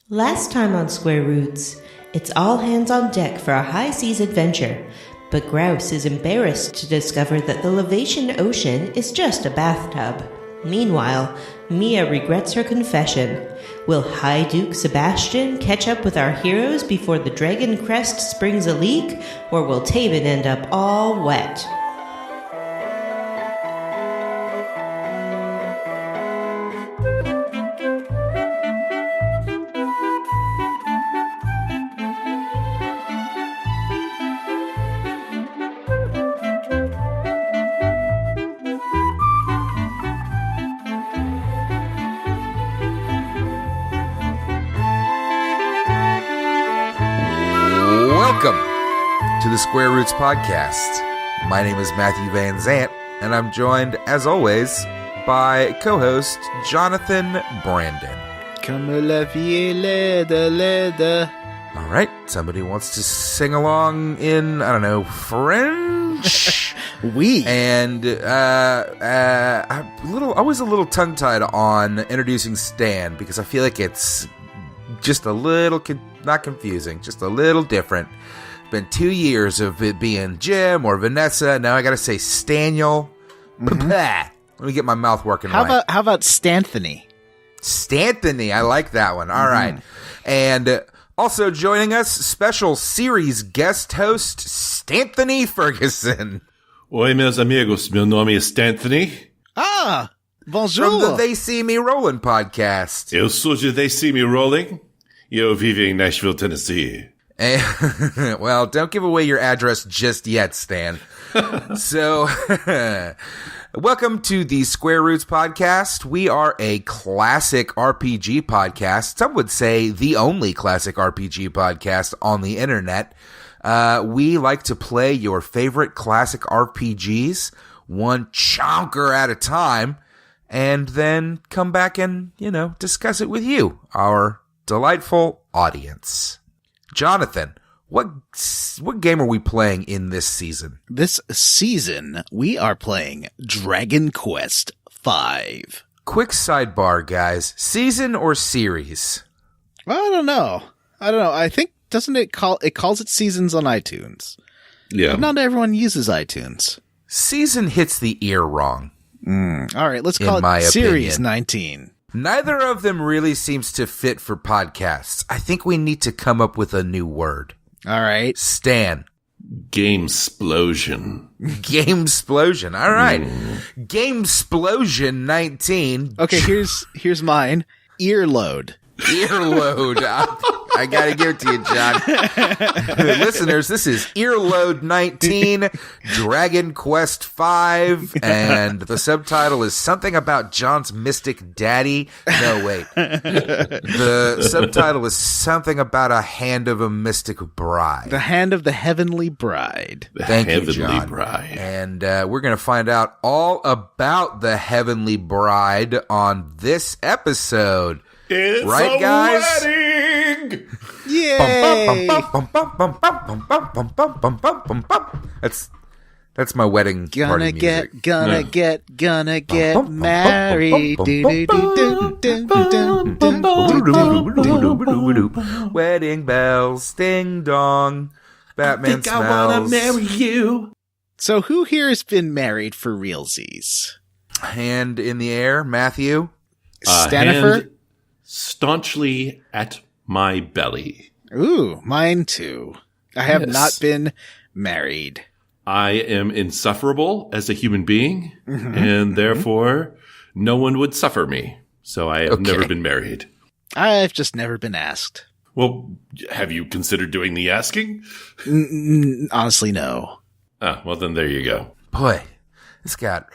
Last time on Square Roots, it's all hands on deck for a high seas adventure, but Grouse is embarrassed to discover that the Lavation Ocean is just a bathtub. Meanwhile, Mia regrets her confession. Will High Duke Sebastian catch up with our heroes before the Dragon Crest springs a leak, or will Tabin end up all wet? Welcome to the Square Roots Podcast. My name is Matthew Van Zant, and I'm joined, as always, by co-host Jonathan Brandon. Comme la vie est laide. All right, somebody wants to sing along in, I don't know, French? Oui. And I was a little tongue-tied on introducing Stan, because I feel like it's just a little, not confusing, just a little different. Been 2 years of it being Jim or Vanessa. Now I got to say Staniel. Mm-hmm. Let me get my mouth working right. How about Stanthony? Stanthony. I like that one. All right. And also joining us, special series guest host, Stanthony Ferguson. Oi, meus amigos. Meu nome é Stanthony. Ah, bonjour. From the They See Me Rolling podcast. Eu sou de They See Me Rolling. E eu vivo em Nashville, Tennessee. Well, don't give away your address just yet, Stan. So, welcome to the Square Roots Podcast. We are a classic RPG podcast. Some would say the only classic RPG podcast on the internet. We like to play your favorite classic RPGs, one chonker at a time, and then come back and, discuss it with you, our delightful audience. Jonathan, what game are we playing in this season? This season, we are playing Dragon Quest V. Quick sidebar, guys. Season or series? Well, I don't know. I think, it calls it seasons on iTunes. Yeah. But not everyone uses iTunes. Season hits the ear wrong. All right, let's call it Series 19. Neither of them really seems to fit for podcasts. I think we need to come up with a new word. All right. Stan. Gamesplosion. Gamesplosion. All right. Gamesplosion 19. Okay, here's mine. Earload. Earload. I gotta give it to you, John. Listeners, this is Earload 19, Dragon Quest V, and the subtitle is something about John's mystic daddy. No, wait. The subtitle is something about a hand of a mystic bride. The hand of the heavenly bride. Thank you, John. Bride. And we're going to find out all about the heavenly bride on this episode. It's right, a guys? wedding! Yay! That's my wedding party music. Gonna get married. Wedding bells, ding dong. Batman smells. I wanna marry you. So who here has been married for realsies? Hand in the air, Matthew. Stanifer? Hand staunchly at my belly. Ooh, mine too. I have not been married. I am insufferable as a human being, and therefore no one would suffer me. So I have never been married. I've just never been asked. Well, have you considered doing the asking? Honestly, no. Ah, well then there you go. Boy, this got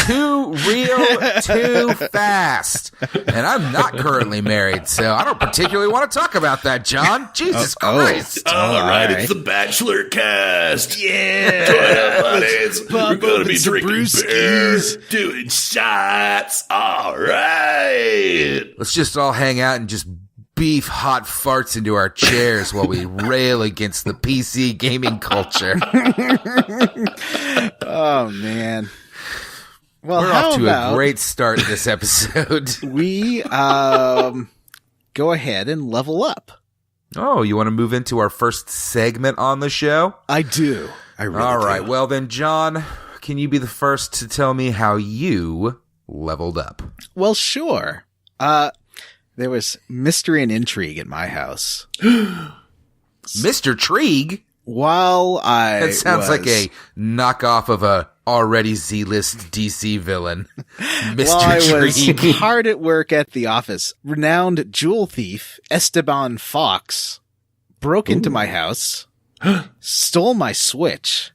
too real, too fast. And I'm not currently married, so I don't particularly want to talk about that, John. Jesus Christ. All right, it's the Bachelor Cast. Yeah. Join up, buddies. We're going to be some drinking beers, doing shots. All right. Let's just all hang out and just beef hot farts into our chairs while we rail against the PC gaming culture. Oh, man. Well, we're off to a great start this episode. We kind go ahead and level up. Oh, you want to move into our first segment on the show? I do. I really All do. right. Well, then, John, can you be the first to tell me how you leveled up? Well, sure. There was mystery and intrigue at my house. Mr. Trigue? While I That sounds like a knockoff of a already Z-list DC villain. Mr. While I Trigue. was hard at work at the office, renowned jewel thief Esteban Fox broke into my house, stole my Switch,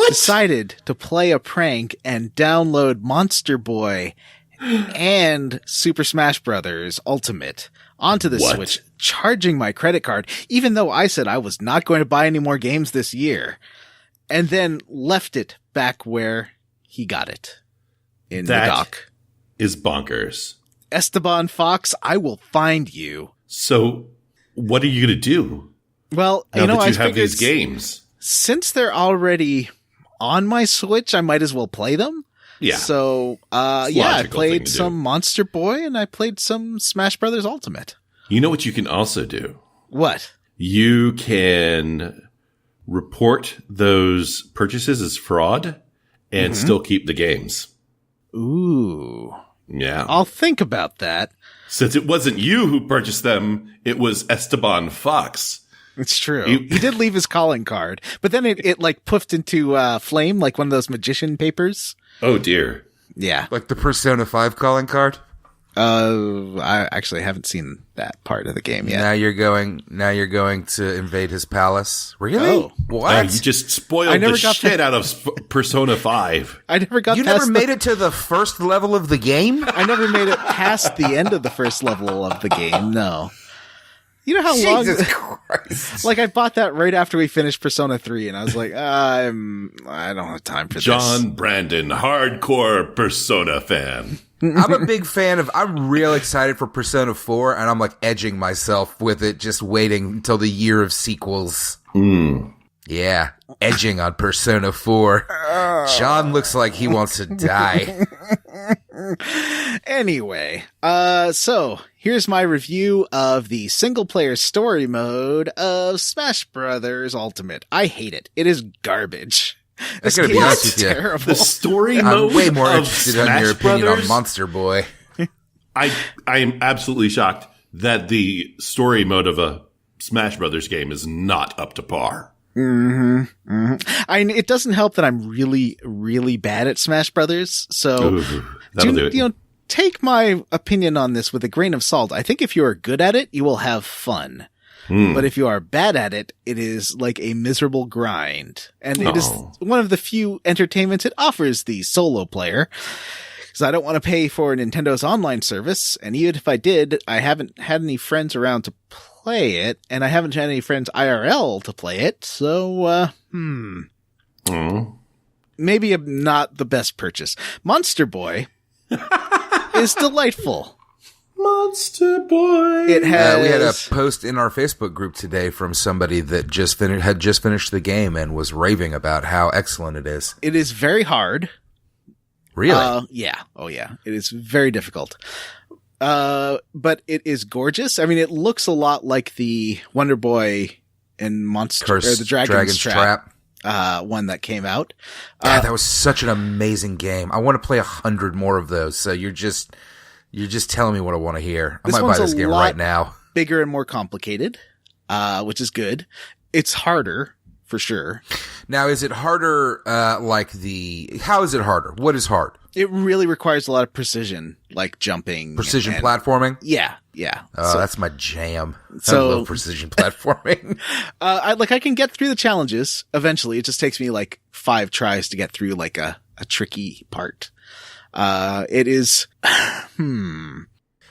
decided to play a prank and download Monster Boy and Super Smash Bros. Ultimate onto the Switch, charging my credit card, even though I said I was not going to buy any more games this year, and then left it back where he got it, in the dock. Is bonkers. Esteban Fox, I will find you. So, what are you going to do? Well, now that I you have figured these games? Since they're already on my Switch, I might as well play them. Yeah. So, I played some Monster Boy and I played some Smash Brothers Ultimate. You know what you can also do? What? You can report those purchases as fraud and still keep the games. Ooh. Yeah. I'll think about that. Since it wasn't you who purchased them, it was Esteban Fox. It's true. He did leave his calling card, but then it like puffed into flame, like one of those magician papers. Oh dear. Yeah. Like the Persona 5 calling card? I actually haven't seen that part of the game yet. Now you're going to invade his palace. Really? Oh. What? You just spoiled the shit out of Persona 5. I never got You past never made it to the first level of the game? I never made it past the end of the first level of the game, no. You know how long? Jesus Christ. Like, I bought that right after we finished Persona 3, and I was like, I don't have time for this. John Brandon, hardcore Persona fan. I'm a big fan of, I'm real excited for Persona 4, and I'm like edging myself with it, just waiting until the year of sequels. Yeah, edging on Persona 4. John looks like he wants to die. Anyway, so here's my review of the single player story mode of Smash Brothers Ultimate. I hate it. It is garbage. I gotta be honest with you. Terrible. The story mode I'm way more of interested Smash in your opinion Brothers? on Monster Boy. I am absolutely shocked that the story mode of a Smash Brothers game is not up to par. It doesn't help that I'm really, really bad at Smash Brothers. So, That'll do it. Take my opinion on this with a grain of salt. I think if you are good at it, you will have fun. But if you are bad at it, it is like a miserable grind. And it is one of the few entertainments it offers the solo player. Because I don't want to pay for Nintendo's online service. And even if I did, I haven't had any friends around to play it. And I haven't had any friends IRL to play it. So, maybe not the best purchase. Monster Boy is delightful. Monster Boy. It has. We had a post in our Facebook group today from somebody that had just finished the game and was raving about how excellent it is. It is very hard. Really? Yeah. Oh, yeah. It is very difficult. But it is gorgeous. I mean, it looks a lot like the Wonder Boy and or the Dragon's Trap. One that came out. God, that was such an amazing game. I want to play 100 more of those. So you're just telling me what I want to hear. I might buy this game right now. Bigger and more complicated, which is good. It's harder for sure. Now, is it harder? How is it harder? What is hard? It really requires a lot of precision, like jumping, Precision platforming. Yeah. Oh, that's my jam. I So- love precision platforming. I can get through the challenges eventually. It just takes me like 5 tries to get through like a tricky part. It is,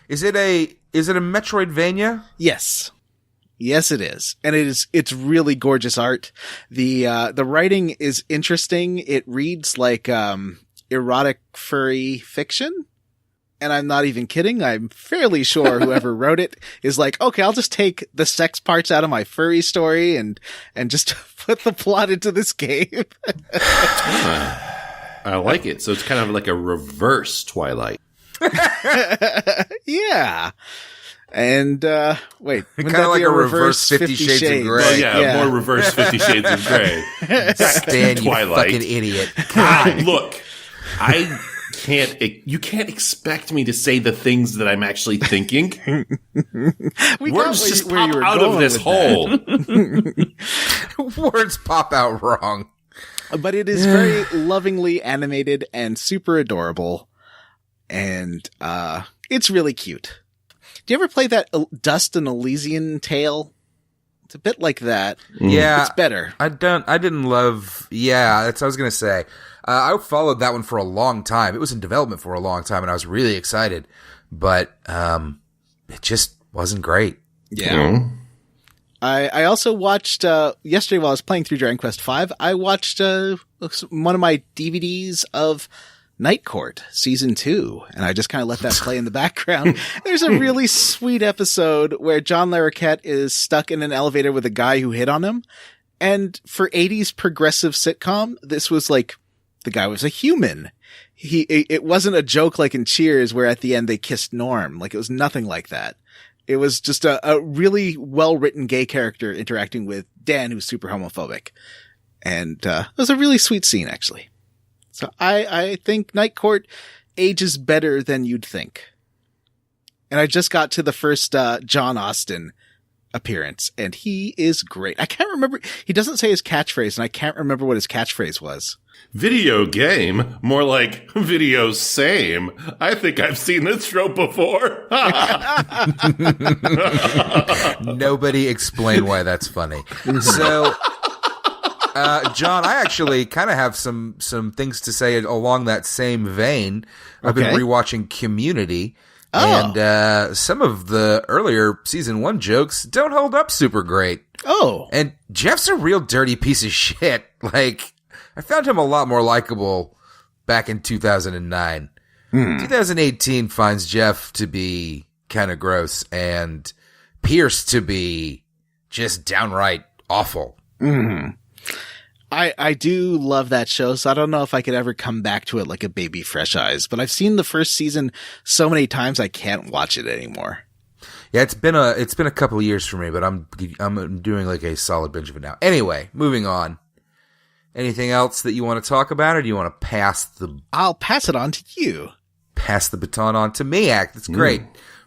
Is it a Metroidvania? Yes, it is. And it's really gorgeous art. The writing is interesting. It reads like, erotic furry fiction. And I'm not even kidding. I'm fairly sure whoever wrote it is like, okay, I'll just take the sex parts out of my furry story and just put the plot into this game. I like it. So it's kind of like a reverse Twilight. Yeah. And wait, kind of like a reverse 50 Shades of Grey. Well, yeah, more reverse 50 Shades of Grey. Stan, you Twilight. fucking idiot. God, look, you can't expect me to say the things that I'm actually thinking. Words just pop out of this hole. Words pop out wrong. But it is very lovingly animated and super adorable. And it's really cute. Do you ever play that Dust and Elysian Tale? It's a bit like that. Yeah. It's better. I didn't love, that's what I was going to say. I followed that one for a long time. It was in development for a long time and I was really excited, but, it just wasn't great. Yeah. Mm. I also watched, yesterday while I was playing through Dragon Quest V, I watched, one of my DVDs of Night Court Season 2, and I just kind of let that play in the background. There's a really sweet episode where John Larroquette is stuck in an elevator with a guy who hit on him. And for 80s progressive sitcom, this was like, the guy was a human. It wasn't a joke like in Cheers where at the end they kissed Norm. Like it was nothing like that. It was just a really well-written gay character interacting with Dan, who's super homophobic. And it was a really sweet scene, actually. So I think Night Court ages better than you'd think. And I just got to the first John Austen appearance, and he is great. I can't remember. He doesn't say his catchphrase, and I can't remember what his catchphrase was. Video game? More like video same. I think I've seen this trope before. Nobody explain why that's funny. So... John, I actually kind of have some things to say along that same vein. I've been rewatching Community, and some of the earlier season 1 jokes don't hold up super great. Oh. And Jeff's a real dirty piece of shit. Like, I found him a lot more likable back in 2009. 2018 finds Jeff to be kind of gross and Pierce to be just downright awful. Mm-hmm. I do love that show, so I don't know if I could ever come back to it like a baby fresh eyes, but I've seen the first season so many times I can't watch it anymore. Yeah, it's been a couple of years for me, but I'm doing like a solid binge of it now. Anyway, moving on. Anything else that you want to talk about, or do you want to I'll pass it on to you. Pass the baton on to me, Act. That's great.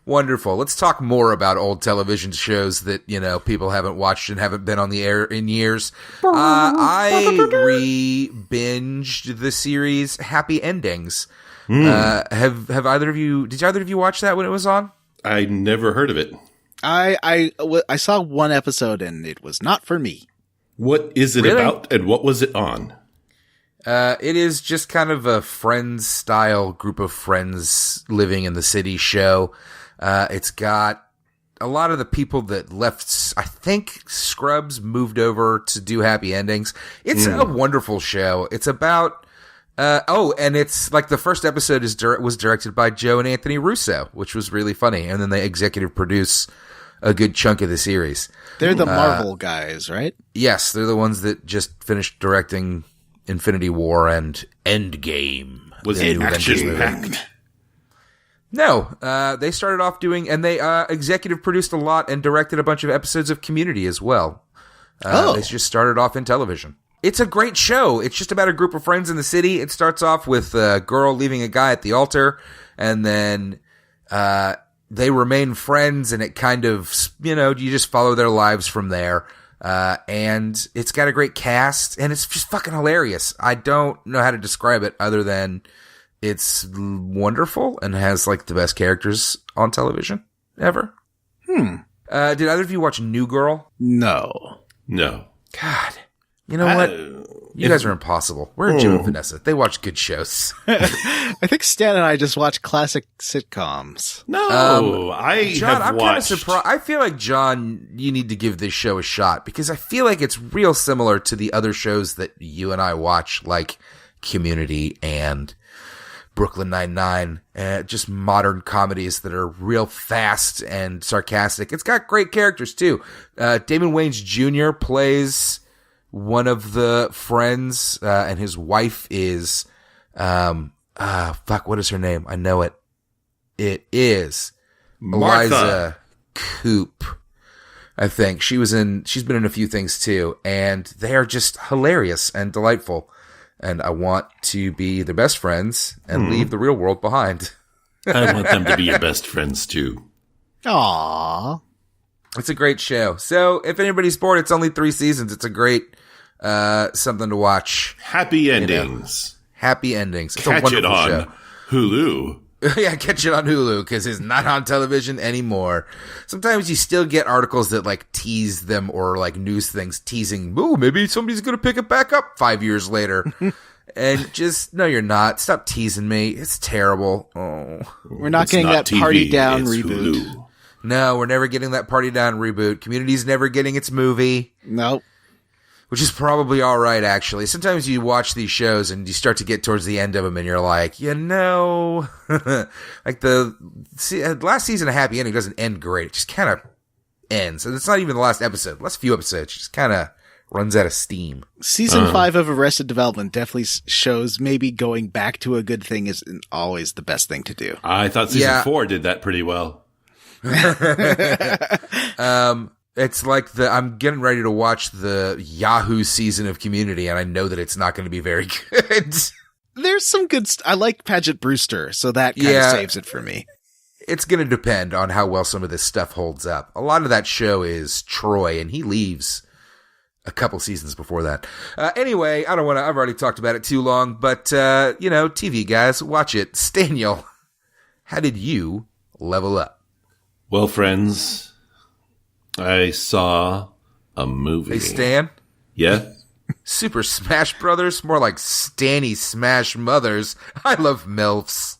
Wonderful. Let's talk more about old television shows that, people haven't watched and haven't been on the air in years. I re-binged the series Happy Endings. Did either of you watch that when it was on? I never heard of it. I saw one episode and it was not for me. What is it about and what was it on? It is just kind of a Friends-style group of friends living in the city show. It's got a lot of the people that left, I think Scrubs moved over to do Happy Endings. It's a wonderful show. It's about, and it's like the first episode was directed by Joe and Anthony Russo, which was really funny. And then they executive produce a good chunk of the series. They're the Marvel guys, right? Yes, they're the ones that just finished directing Infinity War and Endgame. Was it action-packed? No, they started off doing, and they executive produced a lot and directed a bunch of episodes of Community as well. They just started off in television. It's a great show. It's just about a group of friends in the city. It starts off with a girl leaving a guy at the altar, and then they remain friends, and it kind of, you just follow their lives from there. And it's got a great cast, and it's just fucking hilarious. I don't know how to describe it other than it's wonderful and has like the best characters on television ever. Did either of you watch New Girl? No. God. You know what? You guys are impossible. Where are Jim and Vanessa? They watch good shows. I think Stan and I just watch classic sitcoms. No, John, I'm kind of watched. surprised. I feel like, John, you need to give this show a shot because I feel like it's real similar to the other shows that you and I watch, like Community and Brooklyn Nine-Nine, just modern comedies that are real fast and sarcastic. It's got great characters, too. Damon Wayans Jr. plays one of the friends, and his wife is, what is her name? I know it. It is Martha. Eliza Coop, I think. She's been in a few things too, and they are just hilarious and delightful. And I want to be their best friends and leave the real world behind. I want them to be your best friends too. Aww. It's a great show. So if anybody's bored, it's only 3 seasons. It's a great something to watch. Happy endings. Happy endings. It's Catch a wonderful it on show. Hulu. Yeah, catch it on Hulu because it's not on television anymore. Sometimes you still get articles that like tease them or like news things teasing, ooh, maybe somebody's going to pick it back up 5 years later. And just, no, you're not. Stop teasing me. It's terrible. Oh, We're not It's getting not that Party TV, Down it's reboot. Hulu. no, we're never getting that Party Down reboot. Community's never getting its movie. Nope. Which is probably all right, actually. Sometimes you watch these shows and you start to get towards the end of them and you're like, like the last season of Happy Ending doesn't end great. It just kind of ends. And it's not even the last episode. The last few episodes just kind of runs out of steam. Season 5 of Arrested Development definitely shows maybe going back to a good thing isn't always the best thing to do. I thought season 4 did that pretty well. It's like I'm getting ready to watch the Yahoo season of Community, and I know that it's not going to be very good. There's some good I like Paget Brewster, so that kind of saves it for me. It's going to depend on how well some of this stuff holds up. A lot of that show is Troy, and he leaves a couple seasons before that. Anyway, I've already talked about it too long, but, TV guys, watch it. Staniel, how did you level up? Well, friends, I saw a movie. Hey, Stan? Yeah? Super Smash Brothers? More like Stanny Smash Mothers. I love MILFs.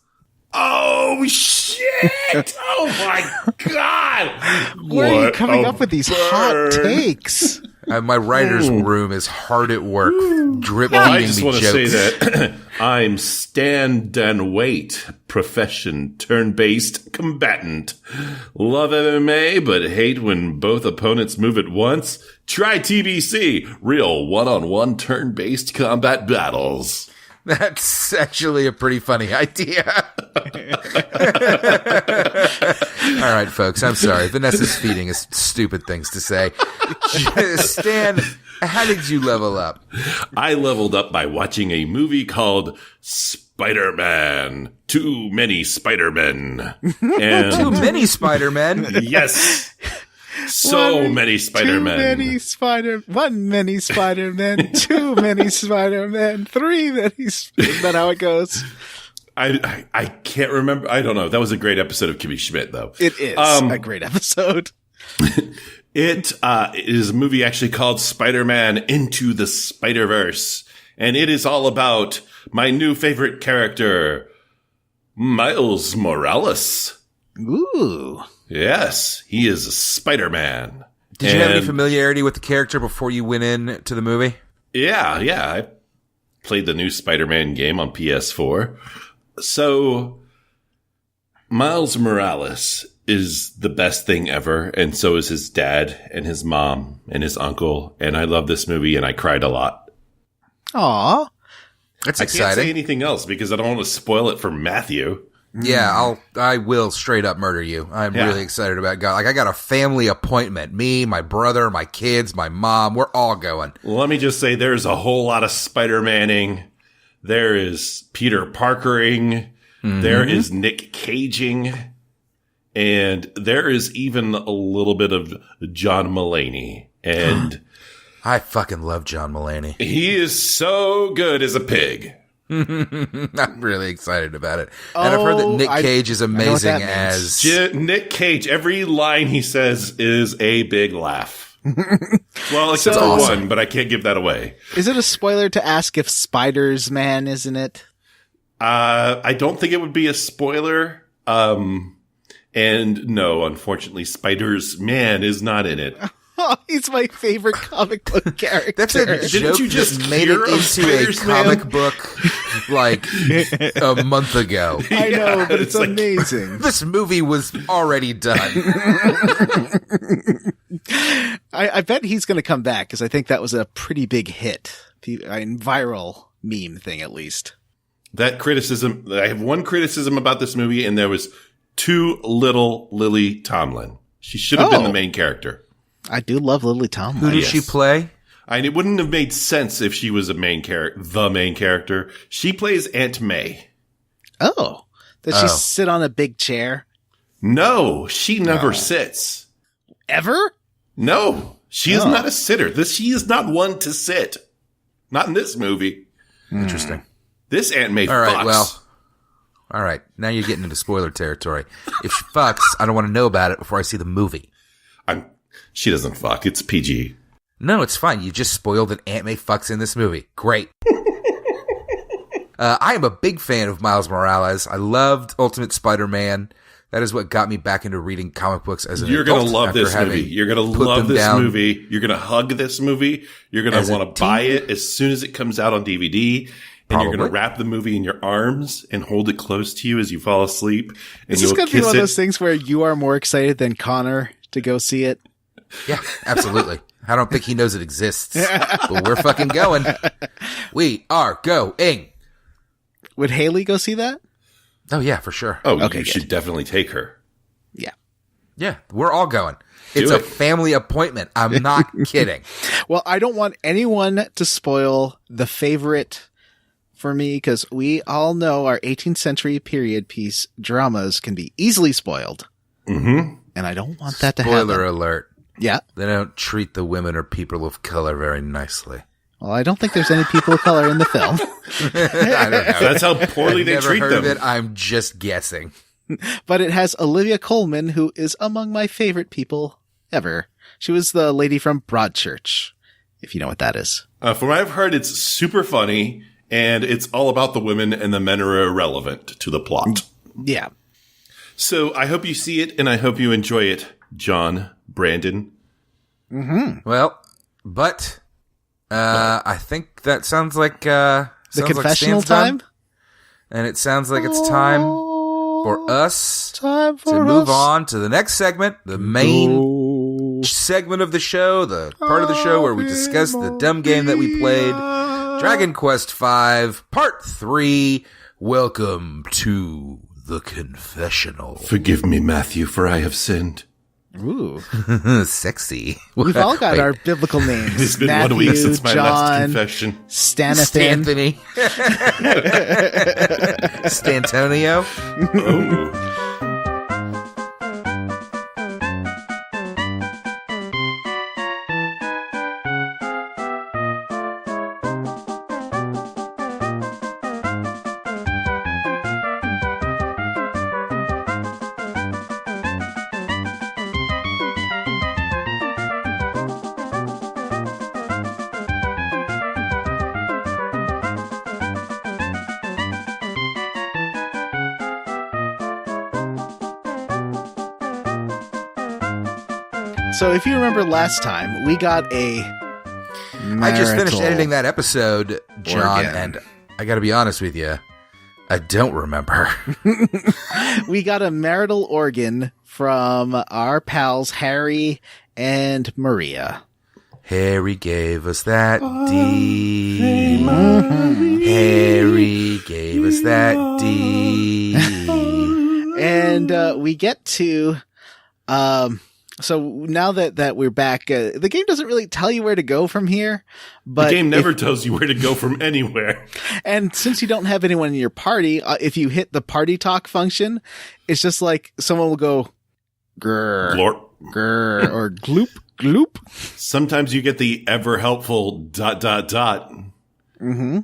Oh, shit! Oh, my God! Where are you coming up with these hot takes? My writer's room is hard at work, drip feeding I me just want to jokes. say that I'm stand and wait, profession, turn-based combatant. Love MMA, but hate when both opponents move at once. Try TBC, real one-on-one turn-based combat battles. That's actually a pretty funny idea. All right, folks, I'm sorry. Vanessa's feeding us stupid things to say. Stan, how did you level up? I leveled up by watching a movie called Spider-Man. Too many Spider-Men. And Too many Spider-Men. yes. So many Spider-Men. One many Spider-Men, 2 many Spider-Men, 3 many. Is that how it goes? I can't remember. I don't know. That was a great episode of Kimmy Schmidt, though. It is a great episode. It is a movie actually called Spider-Man Into the Spider-Verse. And it is all about my new favorite character, Miles Morales. Ooh. Yes, he is a Spider-Man. Did you have any familiarity with the character before you went in to the movie? Yeah. I played the new Spider-Man game on PS4. So, Miles Morales is the best thing ever, and so is his dad and his mom and his uncle. And I love this movie, and I cried a lot. Aw. That's I can't exciting. say anything else because I don't want to spoil it for Matthew. Yeah, I will straight up murder you. I'm really excited about God. Like, I got a family appointment. Me, my brother, my kids, my mom, we're all going. Well, let me just say there's a whole lot of Spider-Manning. There is Peter Parkering. There is Nick Caging. And there is even a little bit of John Mulaney. And I fucking love John Mulaney. he is so good as a pig. I'm really excited about it. And I've heard that Nick Cage is amazing as... Nick Cage, every line he says is a big laugh. Well, except for awesome. one, but I can't give that away. Is it a spoiler to ask if Spider's Man is in it? I don't think it would be a spoiler. And no, unfortunately, Spider's Man is not in it. Oh, he's my favorite comic book character. That's a joke you just that made hear it of into a Spider's Man? comic book like a month ago. I know, but it's it's like- amazing. This movie was already done. I bet he's going to come back because I think that was a pretty big hit. Viral meme thing, at least. That criticism, I have one criticism about this movie, and there was too little Lily Tomlin. She should have been the main character. I do love Lily Tomlin. Who did she play? It wouldn't have made sense if she was the main character. She plays Aunt May. Oh. Does she sit on a big chair? No, she never sits. Ever? No, she is not a sitter. She is not one to sit. Not in this movie. Interesting. This Aunt May All fucks. right, well. All right, now you're getting into spoiler territory. If she fucks, I don't want to know about it before I see the movie. She doesn't fuck. It's PG. No, it's fine. You just spoiled that Aunt May fucks in this movie. Great. I am a big fan of Miles Morales. I loved Ultimate Spider-Man. That is what got me back into reading comic books as an adult. You're going to love this movie. You're going to love this movie. You're going to hug this movie. You're going to want to buy it as soon as it comes out on DVD. And you're going to wrap the movie in your arms and hold it close to you as you fall asleep. And Is this going to be one of those things where you are more excited than Connor to go see it? Yeah, absolutely. I don't think he knows it exists, but we're fucking going. We are going. Would Haley go see that? Oh, yeah, for sure. Oh, okay, you should definitely take her. Yeah. Yeah, we're all going. It's a family appointment. I'm not kidding. Well, I don't want anyone to spoil the favorite for me, because we all know our 18th century period piece dramas can be easily spoiled. Mm-hmm. And I don't want that to happen. Spoiler alert. Yeah. They don't treat the women or people of color very nicely. Well, I don't think there's any people of color in the film. I don't know. That's how poorly they treat never heard them. of it. I'm just guessing. But it has Olivia Colman, who is among my favorite people ever. She was the lady from Broadchurch, if you know what that is. From what I've heard, it's super funny, and it's all about the women, and the men are irrelevant to the plot. Yeah. So I hope you see it, and I hope you enjoy it, John, Brandon. Mm-hmm. Well, but I think that sounds like the confessional time, and it sounds like it's time for us to move on to the next segment, the main segment of the show, the part of the show where we discuss the dumb game that we played, Dragon Quest V, Part 3. Welcome to the confessional. Forgive me, Matthew, for I have sinned. Ooh. Sexy. We've all got our biblical names. It's been Matthew, 1 week since my last John, confession. Stanathan. Stantonio. Oh. So if you remember last time, we got a I just finished editing that episode, John, and I gotta be honest with you, I don't remember. We got a marital organ from our pals Harry and Maria. Harry gave us that D. Harry gave us that D. And we get to so now that we're back, the game doesn't really tell you where to go from here. But the game never tells you where to go from anywhere. And since you don't have anyone in your party, if you hit the party talk function, it's just like someone will go grr, Glorp. grr, or gloop, gloop. Sometimes you get the ever helpful ... Mm-hmm.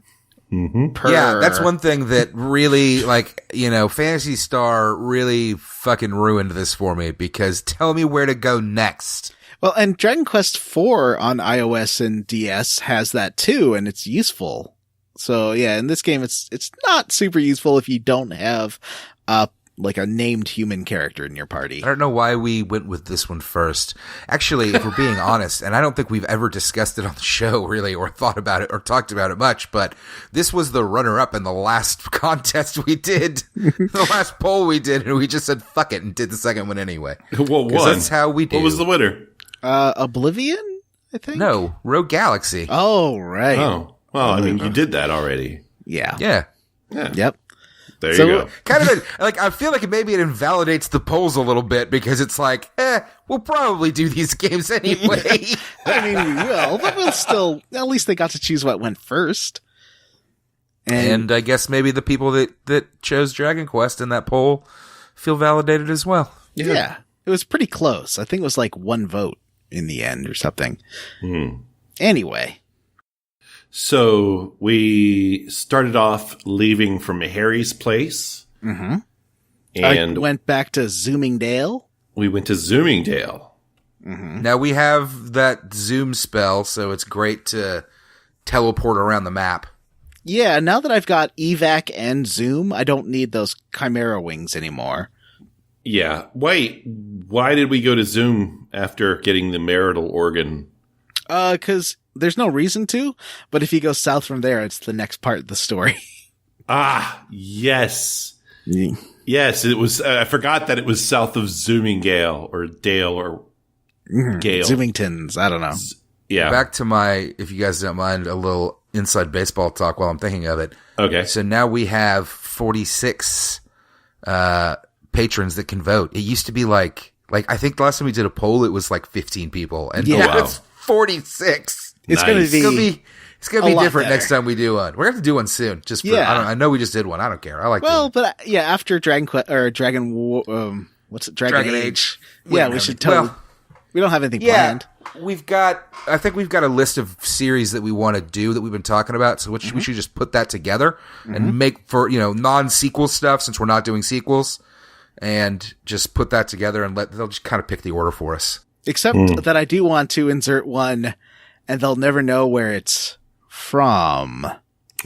Mm-hmm. Yeah, that's one thing that really, Phantasy Star really fucking ruined this for me, because tell me where to go next. Well, and Dragon Quest IV on iOS and DS has that too, and it's useful. So yeah, in this game, it's not super useful if you don't have a named human character in your party. I don't know why we went with this one first. Actually, if we're being honest, and I don't think we've ever discussed it on the show really, or thought about it or talked about it much, but this was the runner-up in the last contest we did, the last poll we did, and we just said fuck it and did the second one anyway. What won? That's how we do. What was the winner? Oblivion, I think? No, Rogue Galaxy. Oh, right. Oh, well, I mean, you did that already. Yeah. Yeah. Yeah. Yep. There you go. Kind of like, I feel like maybe it invalidates the polls a little bit because it's like, we'll probably do these games anyway. I mean, we will, but we'll still, at least they got to choose what went first. And I guess maybe the people that chose Dragon Quest in that poll feel validated as well. Yeah. It was pretty close. I think it was like one vote in the end or something. Anyway. So we started off leaving from Harry's place. Mm-hmm. And I went back to Zoomingdale. We went to Zoomingdale. Mm-hmm. Now we have that zoom spell, so it's great to teleport around the map. Yeah, now that I've got evac and zoom, I don't need those chimera wings anymore. Yeah. Wait, why did we go to Zoom after getting the marital organ? 'Cause there's no reason to, but if you go south from there, it's the next part of the story. Yes. Yes, it was, I forgot that it was south of Zoomingdale or Dale or Gale. Zoomingtons, I don't know. Yeah. Back to my, if you guys don't mind, a little inside baseball talk while I'm thinking of it. Okay. So now we have 46 patrons that can vote. It used to be like I think the last time we did a poll, it was like 15 people, and now it's 46. It's Nice. going It's gonna a be lot different better. next time we do one. We're gonna have to do one soon. Just for, Yeah. I know we just did one. I don't care. I like. Well, doing but yeah, after Dragon Quest or Dragon, what's it? Dragon Age. Yeah, we should totally. We don't have anything planned. I think we've got a list of series that we want to do that we've been talking about. So we should just put that together and make for non-sequel stuff since we're not doing sequels, and just put that together and they'll just kind of pick the order for us. Except that I do want to insert one, and they'll never know where it's from.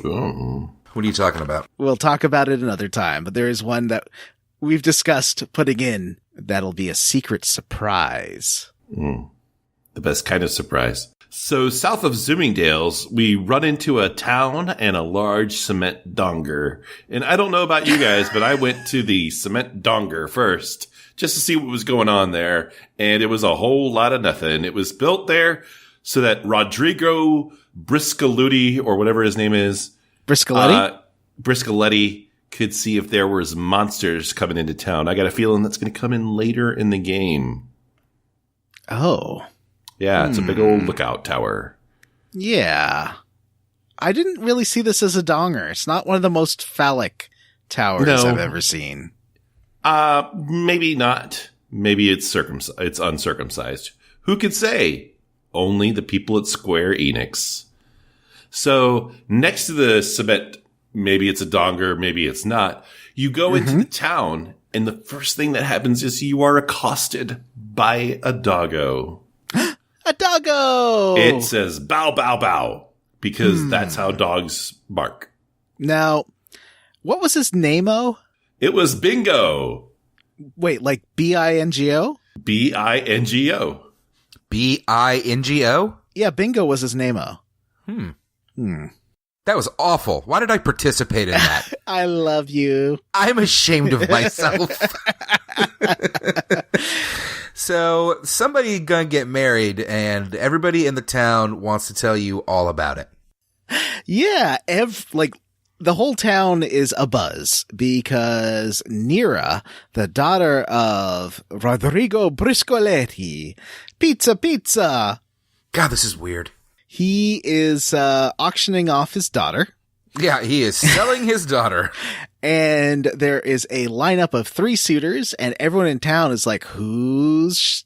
Oh. What are you talking about? We'll talk about it another time, but there is one that we've discussed putting in that'll be a secret surprise. The best kind of surprise. So south of Zoomingdale's, we run into a town and a large cement donger. And I don't know about you guys, but I went to the cement donger first just to see what was going on there. And it was a whole lot of nothing. It was built there so that Rodrigo Briscoletti, or whatever his name is, Briscoletti could see if there was monsters coming into town. I got a feeling that's going to come in later in the game. Oh. Yeah, it's a big old lookout tower. Yeah. I didn't really see this as a donger. It's not one of the most phallic towers I've ever seen. Maybe not. Maybe it's it's uncircumcised. Who could say? Only the people at Square Enix. So next to the cement, maybe it's a donger, maybe it's not. You go into the town, and the first thing that happens is you are accosted by a doggo. A doggo! It says bow, bow, bow, because that's how dogs bark. Now, what was his name-o? It was Bingo. Wait, like B-I-N-G-O? Bingo. Bingo? Yeah, Bingo was his name-o. That was awful. Why did I participate in that? I love you. I'm ashamed of myself. So somebody gonna get married, and everybody in the town wants to tell you all about it. Yeah, the whole town is abuzz because Nira, the daughter of Rodrigo Briscoletti, pizza, God, this is weird. he is auctioning off his daughter. Yeah, he is selling his daughter. And there is a lineup of 3 suitors, and everyone in town is like, who's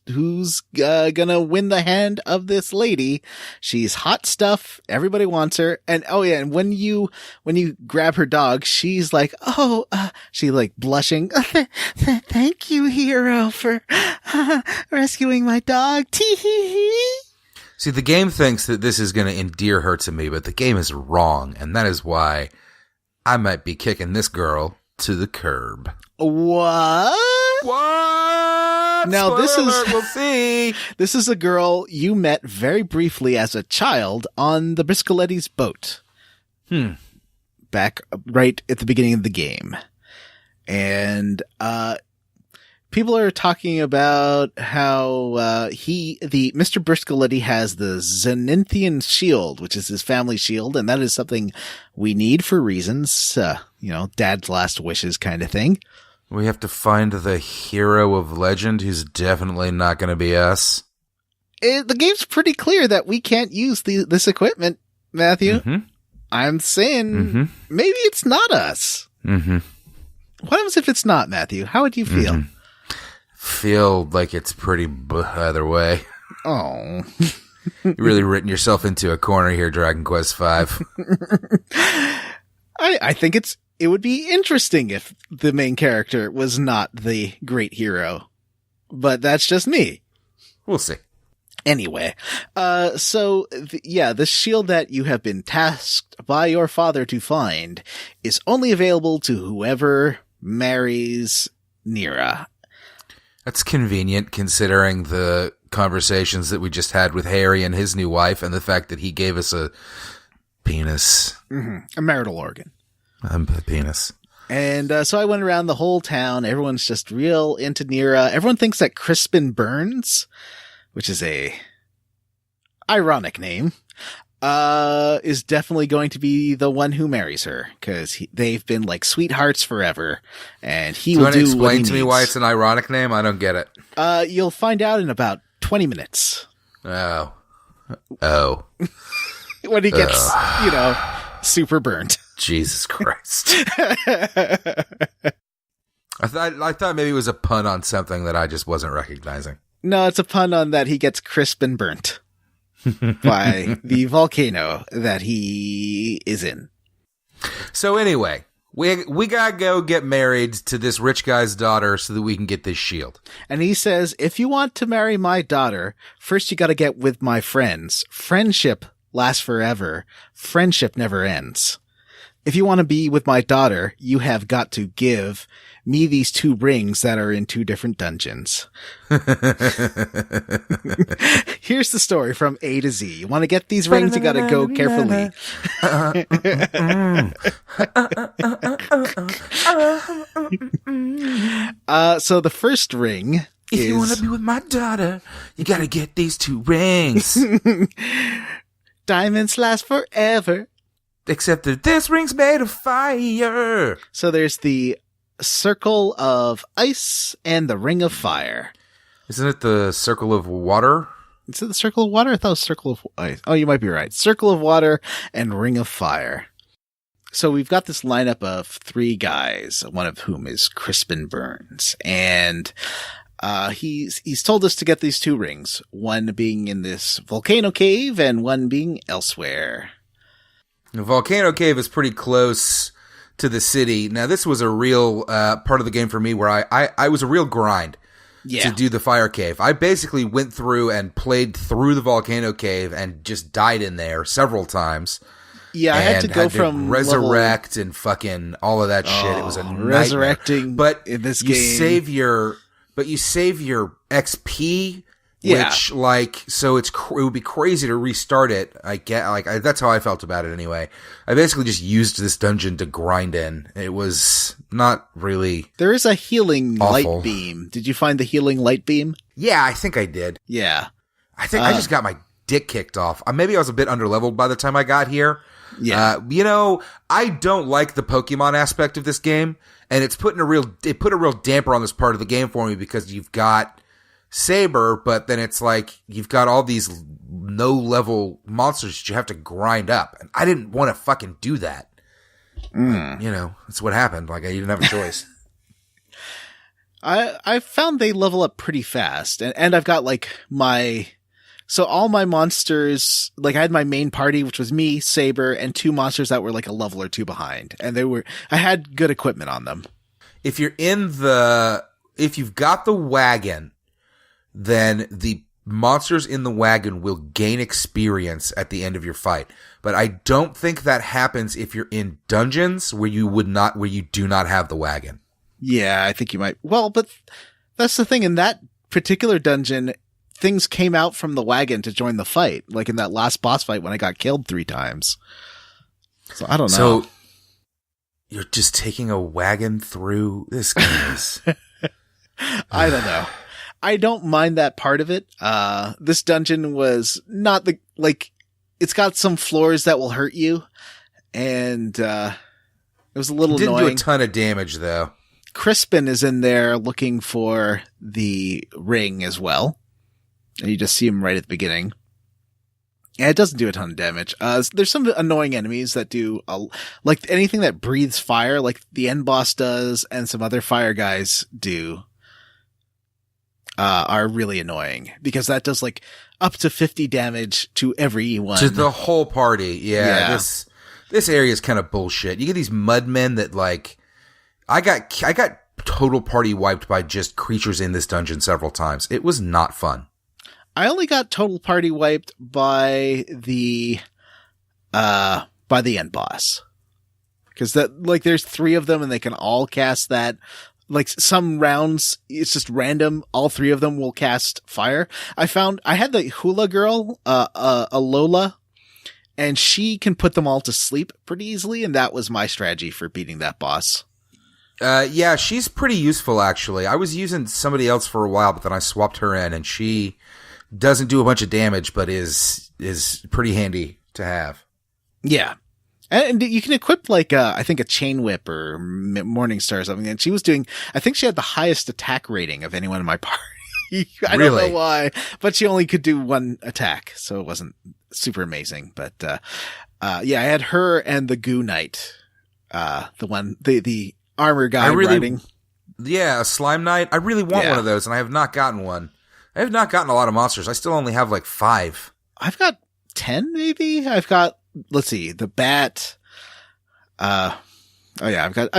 gonna win the hand of this lady? She's hot stuff. Everybody wants her. And oh yeah, and when you grab her dog, she's like, she like blushing. Thank you, hero, for rescuing my dog. Tee-hee-hee. See, the game thinks that this is going to endear her to me, but the game is wrong, and that is why I might be kicking this girl to the curb. What? Now Spoiler alert, we'll see. This is a girl you met very briefly as a child on the Briscoletti's boat. Back right at the beginning of the game. And People are talking about how Mr. Briscoletti has the Zenithian shield, which is his family shield, and that is something we need for reasons, dad's last wishes kind of thing. We have to find the hero of legend who's definitely not going to be us. The game's pretty clear that we can't use this equipment, Matthew. Mm-hmm. I'm saying maybe it's not us. Mm-hmm. What happens if it's not, Matthew? How would you feel? Mm-hmm. Feel like it's pretty either way. Oh. You've really written yourself into a corner here, Dragon Quest V. I think it would be interesting if the main character was not the great hero. But that's just me. We'll see. Anyway, the shield that you have been tasked by your father to find is only available to whoever marries Neira. That's convenient considering the conversations that we just had with Harry and his new wife and the fact that he gave us a penis. Mm-hmm. A marital organ. A penis. And so I went around the whole town. Everyone's just real into Neira. Everyone thinks that Crispin Burns, which is a ironic name, is definitely going to be the one who marries her because they've been like sweethearts forever, and he will do what he needs. Explain to me why it's an ironic name? I don't get it. You'll find out in about 20 minutes. Oh. When he gets, super burnt. Jesus Christ. I thought maybe it was a pun on something that I just wasn't recognizing. No, it's a pun on that he gets crisp and burnt by the volcano that he is in. So anyway, we gotta go get married to this rich guy's daughter so that we can get this shield. And he says, if you want to marry my daughter, first you gotta get with my friends. Friendship lasts forever. Friendship never ends. If you want to be with my daughter, you have got to give me these 2 rings that are in 2 different dungeons. Here's the story from A to Z. You want to get these rings, you got to go carefully. So the first ring If you want to be with my daughter, you got to get these 2 rings. Diamonds last forever. Except that this ring's made of fire. So there's the circle of ice and the ring of fire. Isn't it the circle of water? Is it the circle of water? I thought it was circle of ice. Oh, you might be right. Circle of water and ring of fire. So we've got this lineup of 3 guys, one of whom is Crispin Burns. And he's told us to get these 2 rings, one being in this volcano cave and one being elsewhere. The volcano cave is pretty close to the city. Now, this was a real part of the game for me where I was a real grind to do the fire cave. I basically went through and played through the volcano cave and just died in there several times. Yeah, I had to go from resurrect and fucking all of that shit. It was a nightmare. Resurrecting, but in this you game, you save your XP. Yeah. Which, so it would be crazy to restart it. That's how I felt about it anyway. I basically just used this dungeon to grind in. It was not really There is a healing awful. light beam. Did you find the healing light beam? Yeah, I think I did. Yeah. I think I just got my dick kicked off. Maybe I was a bit underleveled by the time I got here. Yeah. I don't like the Pokemon aspect of this game, and it put a real damper on this part of the game for me because you've got Saber, but then it's like you've got all these no-level monsters that you have to grind up. And I didn't want to fucking do that. But, that's what happened. Like, I didn't have a choice. I found they level up pretty fast. And I've got, so all my monsters, I had my main party, which was me, Saber, and 2 monsters that were a level or 2 behind. And I had good equipment on them. If you've got the wagon, then the monsters in the wagon will gain experience at the end of your fight. But I don't think that happens if you're in dungeons where you do not have the wagon. Yeah, I think you might. Well, but that's the thing. In that particular dungeon, things came out from the wagon to join the fight. Like in that last boss fight when I got killed 3 times. So I don't know. So you're just taking a wagon through this game. I don't know. I don't mind that part of it. This dungeon was not it's got some floors that will hurt you, and it was a little Didn't annoying. do a ton of damage though. Crispin is in there looking for the ring as well. And you just see him right at the beginning. Yeah, it doesn't do a ton of damage. There's some annoying enemies that do, like anything that breathes fire, like the end boss does, and some other fire guys do, are really annoying because that does like up to 50 damage to every one. To the whole party. Yeah. This area is kind of bullshit. You get these mudmen that like, I got total party wiped by just creatures in this dungeon several times. It was not fun. I only got total party wiped by the end boss. Cause there's 3 of them and they can all cast that. Like some rounds, it's just random. All 3 of them will cast fire. I had the hula girl, a Lola, and she can put them all to sleep pretty easily. And that was my strategy for beating that boss. Yeah, she's pretty useful actually. I was using somebody else for a while, but then I swapped her in and she doesn't do a bunch of damage, but is pretty handy to have. Yeah. And you can equip I think a chain whip or Morning Star or something. And she was I think she had the highest attack rating of anyone in my party. I don't know why, but she only could do 1 attack. So it wasn't super amazing. But, yeah, I had her and the Goo Knight, the armor guy riding. Yeah, a Slime Knight. I really want one of those and I have not gotten one. I have not gotten a lot of monsters. I still only have 5. I've got 10 maybe. I've got, let's see, the bat. I've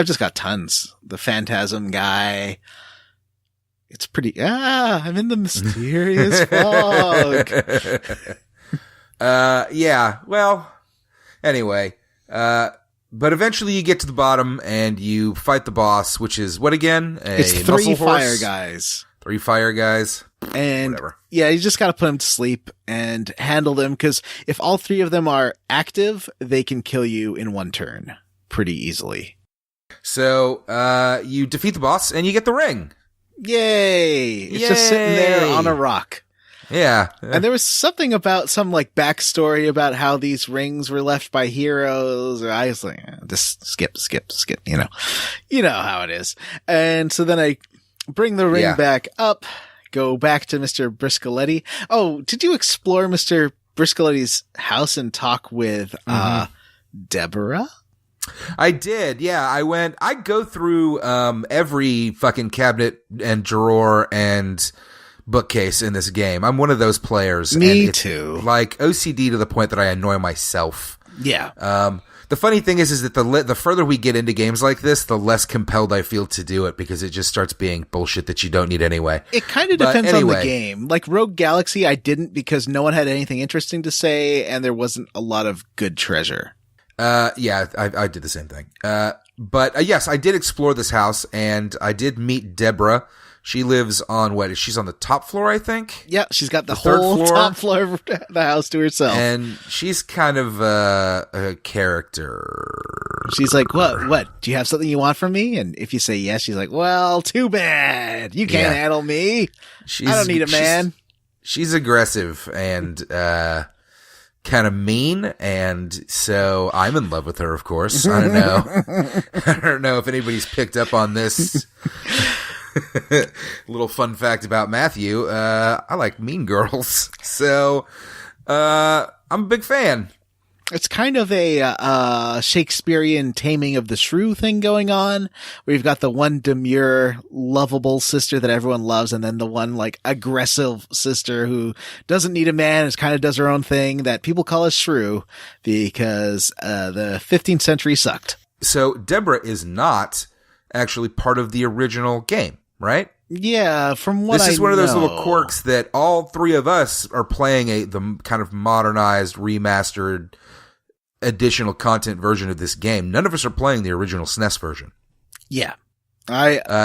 just got tons. The Phantasm guy. It's pretty, I'm in the mysterious fog. Yeah, well, anyway, but eventually you get to the bottom and you fight the boss, which is what again? It's 3 fire guys. 3 fire guys. And whatever. Yeah, you just got to put them to sleep and handle them because if all 3 of them are active, they can kill you in 1 turn pretty easily. So, you defeat the boss and you get the ring. Yay! It's just sitting there on a rock. Yeah. And there was something about some backstory about how these rings were left by heroes. I was like, just skip, you know how it is. And so then I bring the ring back up, go back to Mr. Briscoletti. Oh, did you explore Mr. Briscoletti's house and talk with, Deborah? I did. Yeah. I go through, every fucking cabinet and drawer and bookcase in this game. I'm one of those players. Me too. Like OCD to the point that I annoy myself. Yeah. The funny thing is that the further we get into games like this, the less compelled I feel to do it because it just starts being bullshit that you don't need anyway. It kind of depends on the game. Like Rogue Galaxy, I didn't because no one had anything interesting to say and there wasn't a lot of good treasure. Yeah, I did the same thing. But yes, I did explore this house and I did meet Deborah. She lives on she's on the top floor, I think. Yeah, she's got the whole top floor of the house to herself. And she's kind of a character. She's like, what? Do you have something you want from me? And if you say yes, she's like, well, too bad. You can't handle me. I don't need a man. She's aggressive and kind of mean, and so I'm in love with her, of course. I don't know. I don't know if anybody's picked up on this. Little fun fact about Matthew, I like mean girls, so I'm a big fan. It's kind of a Shakespearean taming of the shrew thing going on, where you've got the one demure, lovable sister that everyone loves, and then the one aggressive sister who doesn't need a man, and kind of does her own thing that people call a shrew because the 15th century sucked. So Deborah is not actually part of the original game, right? Yeah, from what I know. This is one of those little quirks that all 3 of us are playing the kind of modernized, remastered, additional content version of this game. None of us are playing the original SNES version. Yeah.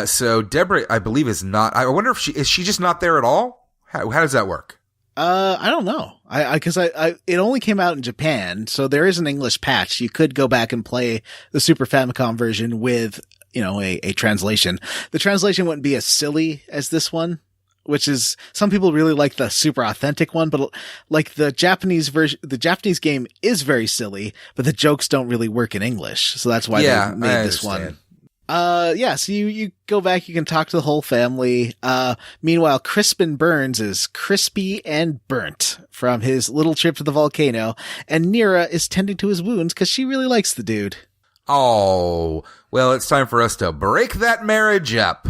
So Deborah, I believe, is not. I wonder if is she just not there at all? How does that work? I don't know. Because it only came out in Japan, so there is an English patch. You could go back and play the Super Famicom version with a translation. The translation wouldn't be as silly as this one, which is, some people really like the super authentic one, but like the Japanese version, the Japanese game is very silly, but the jokes don't really work in English. So that's why they made this one. So you go back, you can talk to the whole family. Meanwhile, Crispin Burns is crispy and burnt from his little trip to the volcano, and Nira is tending to his wounds because she really likes the dude. Oh, well, it's time for us to break that marriage up.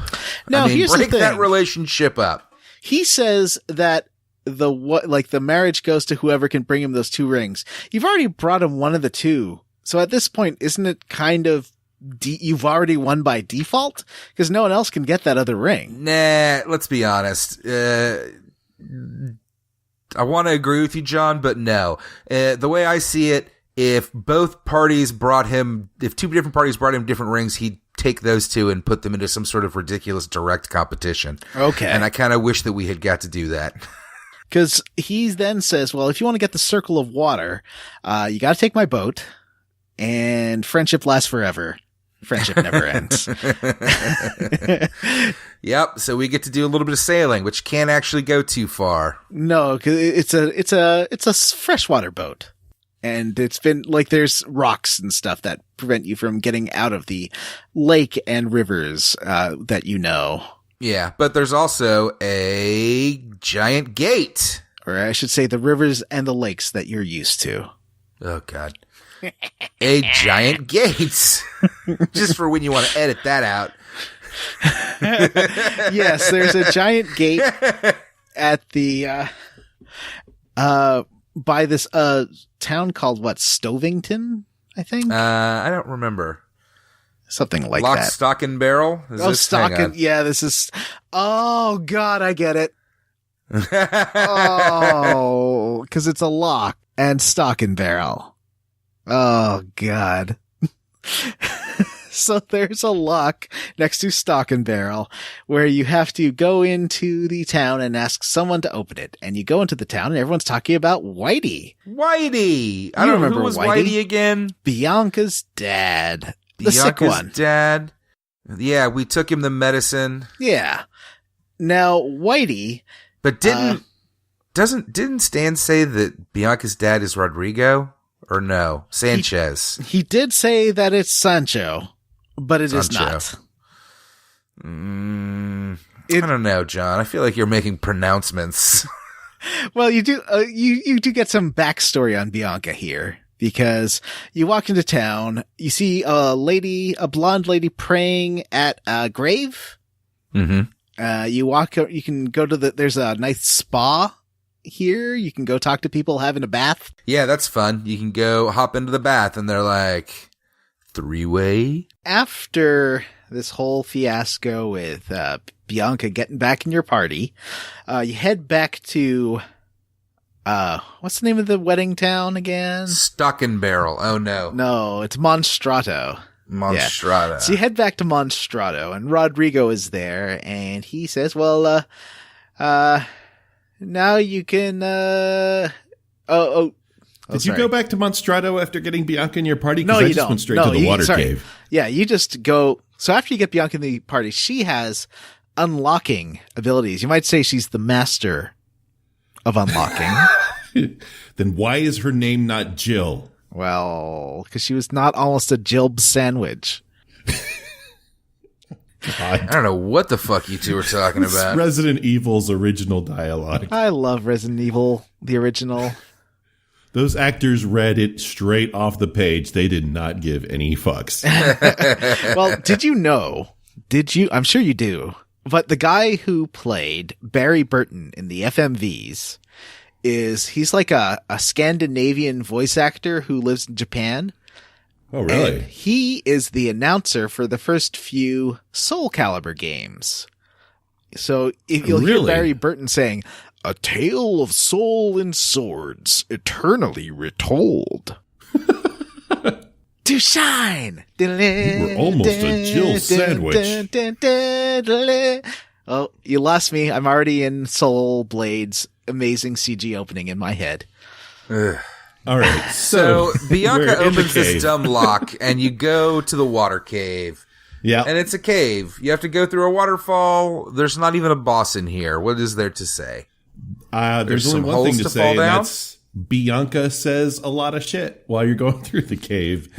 Now, here's the break thing. that relationship up. He says that the marriage goes to whoever can bring him those 2 rings. You've already brought him one of the 2. So at this point, isn't it kind of you've already won by default? Because no one else can get that other ring. Nah, let's be honest. I want to agree with you, John, but no. The way I see it, if 2 different parties brought him different rings, he'd take those 2 and put them into some sort of ridiculous direct competition. Okay. And I kind of wish that we had got to do that. Because he then says, well, if you want to get the circle of water, you got to take my boat, and friendship lasts forever. Friendship never ends. Yep. So we get to do a little bit of sailing, which can't actually go too far. No, because it's a freshwater boat, and it's been like there's rocks and stuff that prevent you from getting out of the lake and rivers that you know. Yeah, but there's also a giant gate, or I should say, the rivers and the lakes that you're used to. Oh God. A giant gate. Just for when you want to edit that out. Yes, there's a giant gate at the by this town called Stovington, I think. I don't remember. Something like Lock, that. Stock, and Barrel? Stock and... Yeah, this is... Oh, God, I get it. Oh, because it's a lock and stock and barrel. Oh, God. So there's a lock next to Stock and Barrel where you have to go into the town and ask someone to open it. And you go into the town and everyone's talking about Whitey. Whitey! I don't remember who was Whitey again. Bianca's dad. The sick one. Dad. Yeah, we took him the medicine. Yeah. Now, Whitey... But didn't Stan say that Bianca's dad is Rodrigo? Or no? Sanchez. He did say that it's Sancho, but it is not. I don't know, John. I feel like you're making pronouncements. Well, you do. You do get some backstory on Bianca here, because you walk into town, you see a blonde lady praying at a grave. Mm-hmm. You can go to there's a nice spa here. You can go talk to people having a bath. Yeah, that's fun. You can go hop into the bath and they're like, 3-way? After this whole fiasco with Bianca getting back in your party, you head back to what's the name of the wedding town again? Stock and Barrel. Oh no. No, it's Monstrato. Monstrato. Yeah. So you head back to Monstrato, and Rodrigo is there, and he says, well, now you can, Did you go back to Monstrato after getting Bianca in your party? No, I you just don't. went straight to the water cave. Yeah, you just go. So after you get Bianca in the party, she has unlocking abilities. You might say she's the master of unlocking. Then why is her name not Jill? Well, because she was not almost a Jilb sandwich. I don't know what the fuck you two are talking about. Resident Evil's original dialogue. I love Resident Evil, the original. Those actors read it straight off the page. They did not give any fucks. Well, did you know? I'm sure you do. But the guy who played Barry Burton in the FMVs he's like a Scandinavian voice actor who lives in Japan. Oh, really? And he is the announcer for the first few Soul Calibur games. So you'll hear Barry Burton saying, "A tale of soul and swords, eternally retold." To shine. We're almost a Jill sandwich. Oh, you lost me. I'm already in Soul Blade's amazing CG opening in my head. All right. So Bianca opens this dumb lock and you go to the water cave. Yeah. And it's a cave. You have to go through a waterfall. There's not even a boss in here. What is there to say? There's only some one thing holes to to say, fall and down? that's Bianca says a lot of shit while you're going through the cave.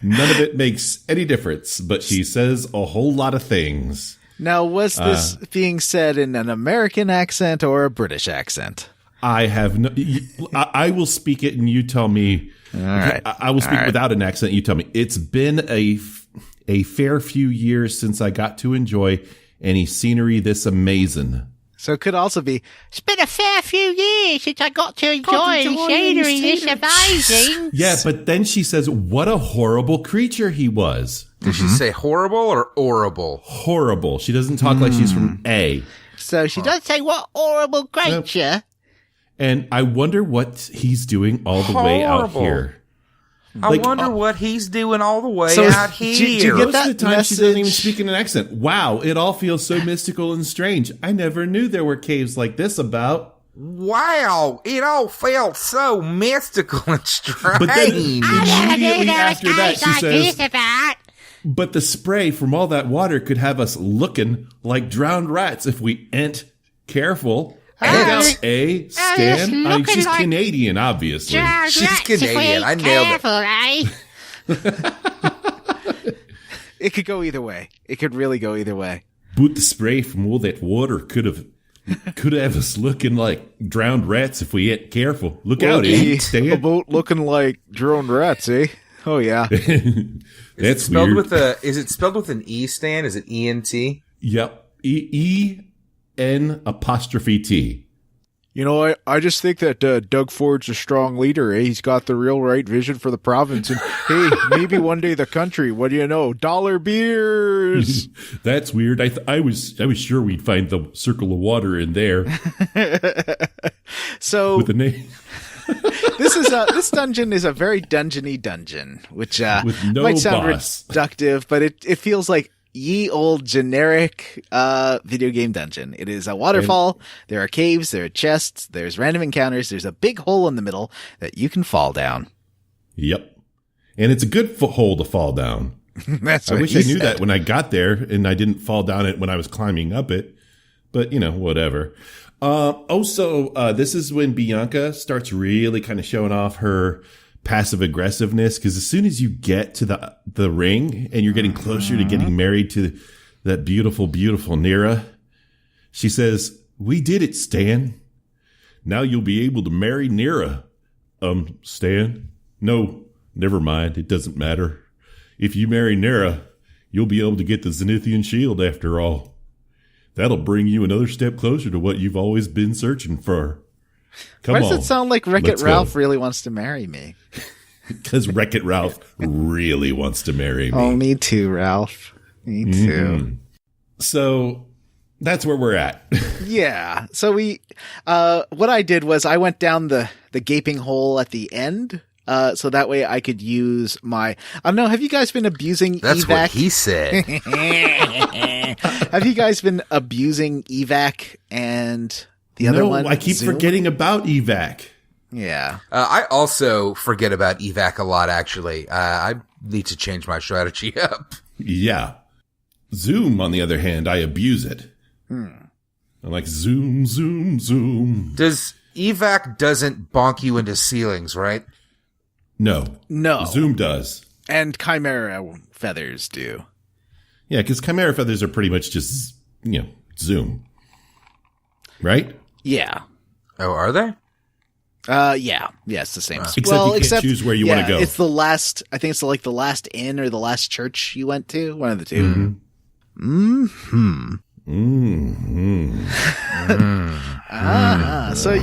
None of it makes any difference, but she says a whole lot of things. Now, was this being said in an American accent or a British accent? I have no. I will speak it, and you tell me. All right. I will speak without an accent. You tell me. It's been a fair few years since I got to enjoy any scenery this amazing. So it could also be, It's been a fair few years since I got to enjoy scenery this amazing. Yeah, but then she says, "What a horrible creature he was." Did she say horrible or horrible? Horrible. She doesn't talk like she's from A. so she does. Don't say what horrible creature. And I wonder what he's doing all the way out Horrible. here. I wonder what he's doing all the way So out did here. you get Most that of the time, she doesn't even message? speak in an accent. Wow, it all feels so mystical and strange. I never knew there were caves like this about. Wow, it all felt so mystical and strange. But then I immediately never knew there was after that, caves she like says, this about. but the spray from all that water could have us looking like drowned rats if we ain't careful. Look out, A, Stan. looking She's like Canadian, obviously. She's Canadian. I nailed it. it could go either way. It could really go either way. But the spray from all that water could have us looking like drowned rats if we ain't careful. Look out, A Stan. boat looking like drone rats, eh? Oh, yeah. That's Spelled weird. with a? Is it spelled with an E, Stan? Is it ENT? Yep. EN''T. You know, I just think that Doug Ford's a strong leader, eh? He's got the real right vision for the province. And, hey, maybe one day the country. What do you know? $1 beers! That's weird. I was sure we'd find the circle of water in there So with the name this dungeon is a very dungeony dungeon, which with no might sound boss. reductive, but it feels like ye old generic video game dungeon. It is a waterfall. There are caves. There are chests. There's random encounters. There's a big hole in the middle that you can fall down. Yep. And it's a good hole to fall down. That's I what wish he I knew said. that when I got there and I didn't fall down it when I was climbing up it. But, whatever. This is when Bianca starts really kind of showing off her passive aggressiveness, because as soon as you get to the ring and you're getting closer to getting married to that beautiful, beautiful Nira, she says, "We did it, Stan. Now you'll be able to marry Nira." Stan? No, never mind. It doesn't matter. If you marry Nira, you'll be able to get the Zenithian shield after all. That'll bring you another step closer to what you've always been searching for. Come Why on. does it sound like Wreck-It Let's go. Ralph really wants to marry me? Because Wreck-It Ralph really wants to marry me. Oh, me too, Ralph. Me too. So that's where we're at. Yeah. So what I did was I went down the gaping hole at the end. So that way I could use my, I don't know, have you guys been abusing That's evac? what he said. Have you guys been abusing evac and the other one? I keep Zoom? forgetting about evac. Yeah. I also forget about evac a lot, actually. I need to change my strategy up. Yeah. Zoom, on the other hand, I abuse it. I like zoom, zoom, zoom. Does evac doesn't bonk you into ceilings, right? No. Zoom does. And chimera feathers do. Yeah, because chimera feathers are pretty much just, zoom. Right? Yeah. Oh, are they? Yeah, it's the same. Except you can't choose where you want to go. It's the last, I think it's like the last inn or the last church you went to. One of the two. So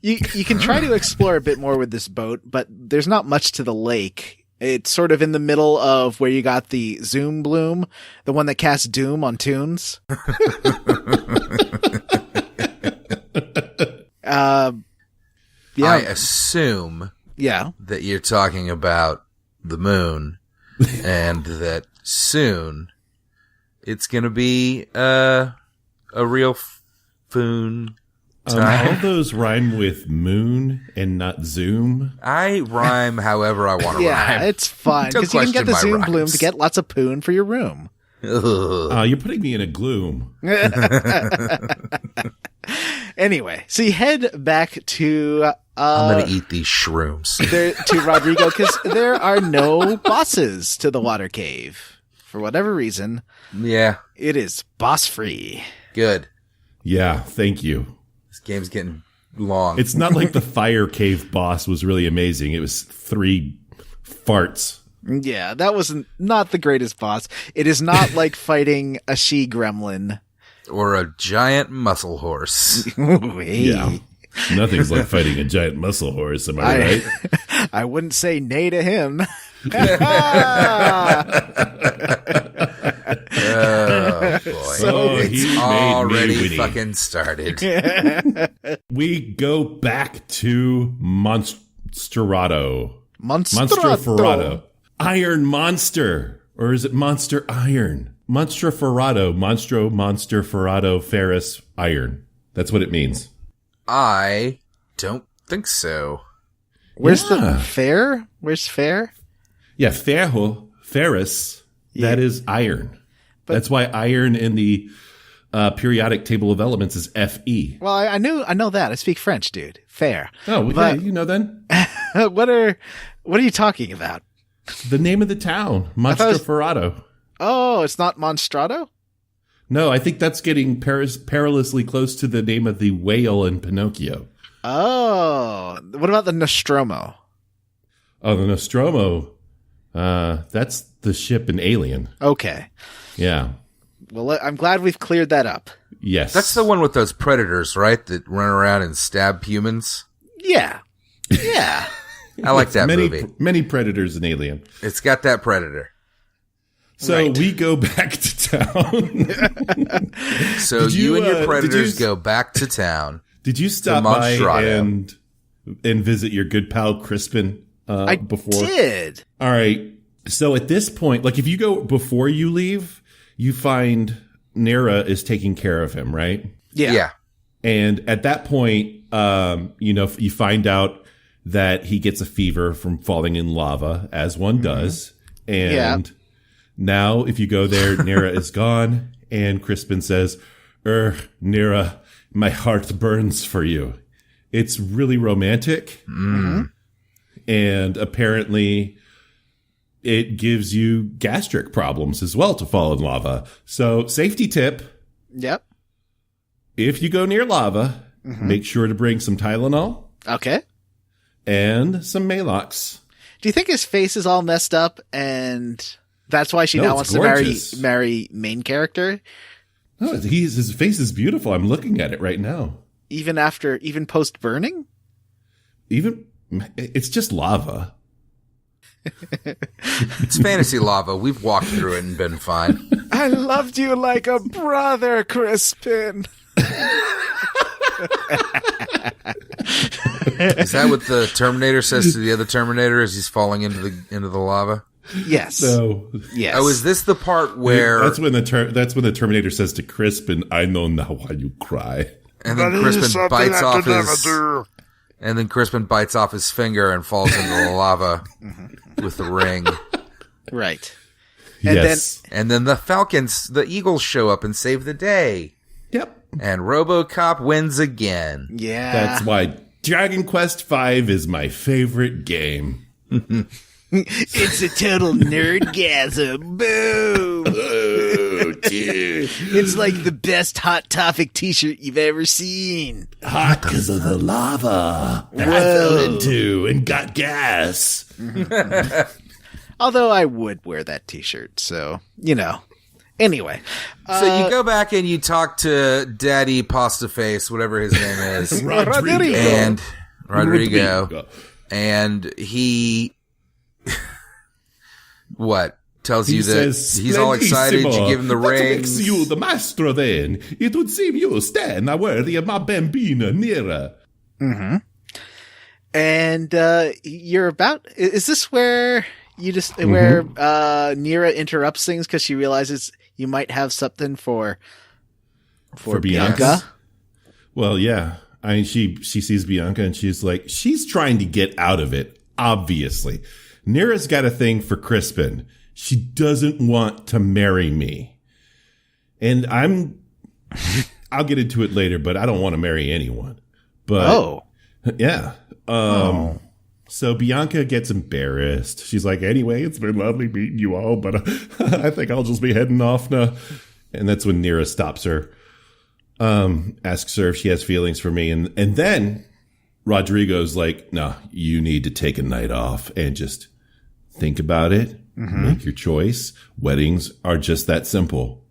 you can try to explore a bit more with this boat, but there's not much to the lake. It's sort of in the middle of where you got the Zoom Bloom, the one that casts doom on tunes. Yeah. I assume that you're talking about the moon and that soon it's going to be a real foon time. All those rhyme with moon and not zoom. I rhyme however I want to Yeah, rhyme. it's fun Don't because you can get question the my Zoom Bloom rhymes. to get lots of poon for your room. You're putting me in a gloom. Anyway, so you head back to I'm gonna eat these shrooms. to Rodrigo because there are no bosses to the water cave. For whatever reason, Yeah, it is boss free. good. Yeah, thank you. This game's getting long. It's not like the fire cave boss was really amazing. It was 3 farts. Yeah, that was not the greatest boss. It is not like fighting a she gremlin. or a giant muscle horse. Ooh, hey. Yeah. Nothing's like fighting a giant muscle horse, am I right? I wouldn't say nay to him. Oh boy! So it's he made me already witty. fucking started. We go back to Monsterado. Monsterado. Iron Monster. Or is it Monster Iron? Monsterferrado. Monsterferrado, Ferris, Iron. That's what it means. I don't think so. Where's Yeah. the fair? Where's fair? Yeah, Ferris. That is iron. That's why iron in the periodic table of elements is Fe. Well, I know that. I speak French, dude. Fair. Oh, okay. But- You know then? What are you talking about? The name of the town, thought it was- Monsterferrado. Oh, it's not Monstrado? No, I think that's getting perilously close to the name of the whale in Pinocchio. Oh, what about the Nostromo? Oh, the Nostromo. That's the ship in Alien. Okay. Yeah. Well, I'm glad we've cleared that up. Yes. That's the one with those predators, right? That run around and stab humans. Yeah. Yeah. I like that movie. Many predators in Alien. It's got that predator. So Right. we go back to town. So Did you, you and your did predators you- go back to town. Did you stop by Monstrado. and visit your good pal Crispin I before? did. All right. So at this point, like if you go before you leave, you find Nera is taking care of him, right? Yeah. And at that point, you find out that he gets a fever from falling in lava, as one does. And now if you go there, Nera is gone. And Crispin says, Nera, my heart burns for you. It's really romantic. And apparently it gives you gastric problems as well to fall in lava. So safety tip. Yep. If you go near lava, make sure to bring some Tylenol Okay. and some Malox. Do you think his face is all messed up and that's why she No, now it's wants gorgeous. to marry main character? No, his face is beautiful. I'm looking at it right now. Even post burning? It's just lava. It's fantasy lava. We've walked through it and been fine. I loved you like a brother, Crispin. Is that what the Terminator says to the other Terminator as he's falling into the lava? Yes. So Yes. Oh, is this the part where that's when the Terminator says to Crispin, "I know now why you cry." and then Crispin bites off his and then Crispin bites off his finger and falls into the lava with the ring. Right. And yes. And then the Eagles show up and save the day. Yep. And RoboCop wins again. Yeah. That's why Dragon Quest V is my favorite game. It's a total nerdgasm. Boom. Oh, dude. It's like the best Hot Topic t-shirt you've ever seen. Hot because of the lava that I fell into and got gas. Although I would wear that t-shirt, so, Anyway. So you go back and you talk to Daddy Pasta Face, whatever his name is. Rodrigo. And Rodrigo. And he what? Tells you that he's all excited. You give him the What ring. makes you the maestro then? It would seem you stand worthy of my bambina Nera. And you're about. Is this where where Nera interrupts things because she realizes you might have something for Bianca? Well, yeah. I mean, she sees Bianca and she's trying to get out of it, obviously. Nera's got a thing for Crispin. She doesn't want to marry me. And I'll get into it later, but I don't want to marry anyone. But yeah. So Bianca gets embarrassed. She's like, anyway, it's been lovely meeting you all, but I think I'll just be heading off now. And that's when Neira stops her, asks her if she has feelings for me. And then Rodrigo's like, no, you need to take a night off and just think about it. Make your choice. Weddings are just that simple.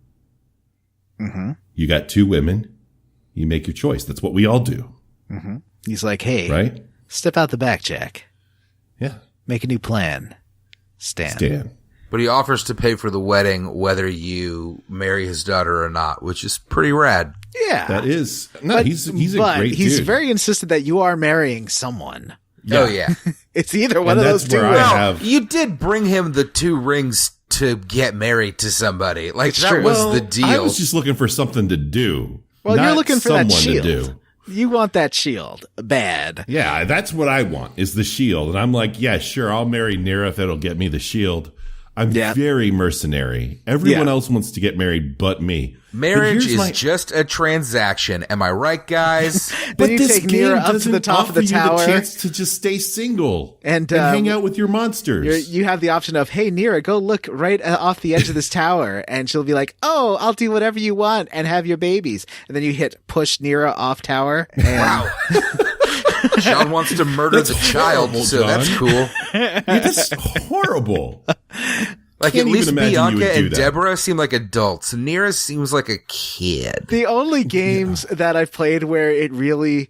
You got 2 women. You make your choice. That's what we all do. He's like, hey, right? Step out the back, Jack. Yeah. Make a new plan. Stan. But he offers to pay for the wedding whether you marry his daughter or not, which is pretty rad. Yeah. That is. No, he's a great dude. He's very insistent that you are marrying someone. Yeah. Oh, yeah. It's either one of those 2. You did bring him the 2 rings to get married to somebody. Like, that was the deal. I was just looking for something to do. Well, you're looking for that shield. To do. You want that shield bad. Yeah, that's what I want, is the shield. And I'm like, yeah, sure, I'll marry Neira if it'll get me the shield. I'm very mercenary. Everyone else wants to get married but me. Marriage is just a transaction. Am I right, guys? But you take Neira up to the top of the tower. You the chance to just stay single and hang out with your monsters. You have the option of, hey, Neira, go look right off the edge of this tower. And she'll be like, oh, I'll do whatever you want and have your babies. And then you hit push Neira off tower. And wow. John wants to murder the child, so John. That's cool. That's horrible. Like, at least Bianca and Deborah seem like adults. Neira seems like a kid. The only games that I've played where it really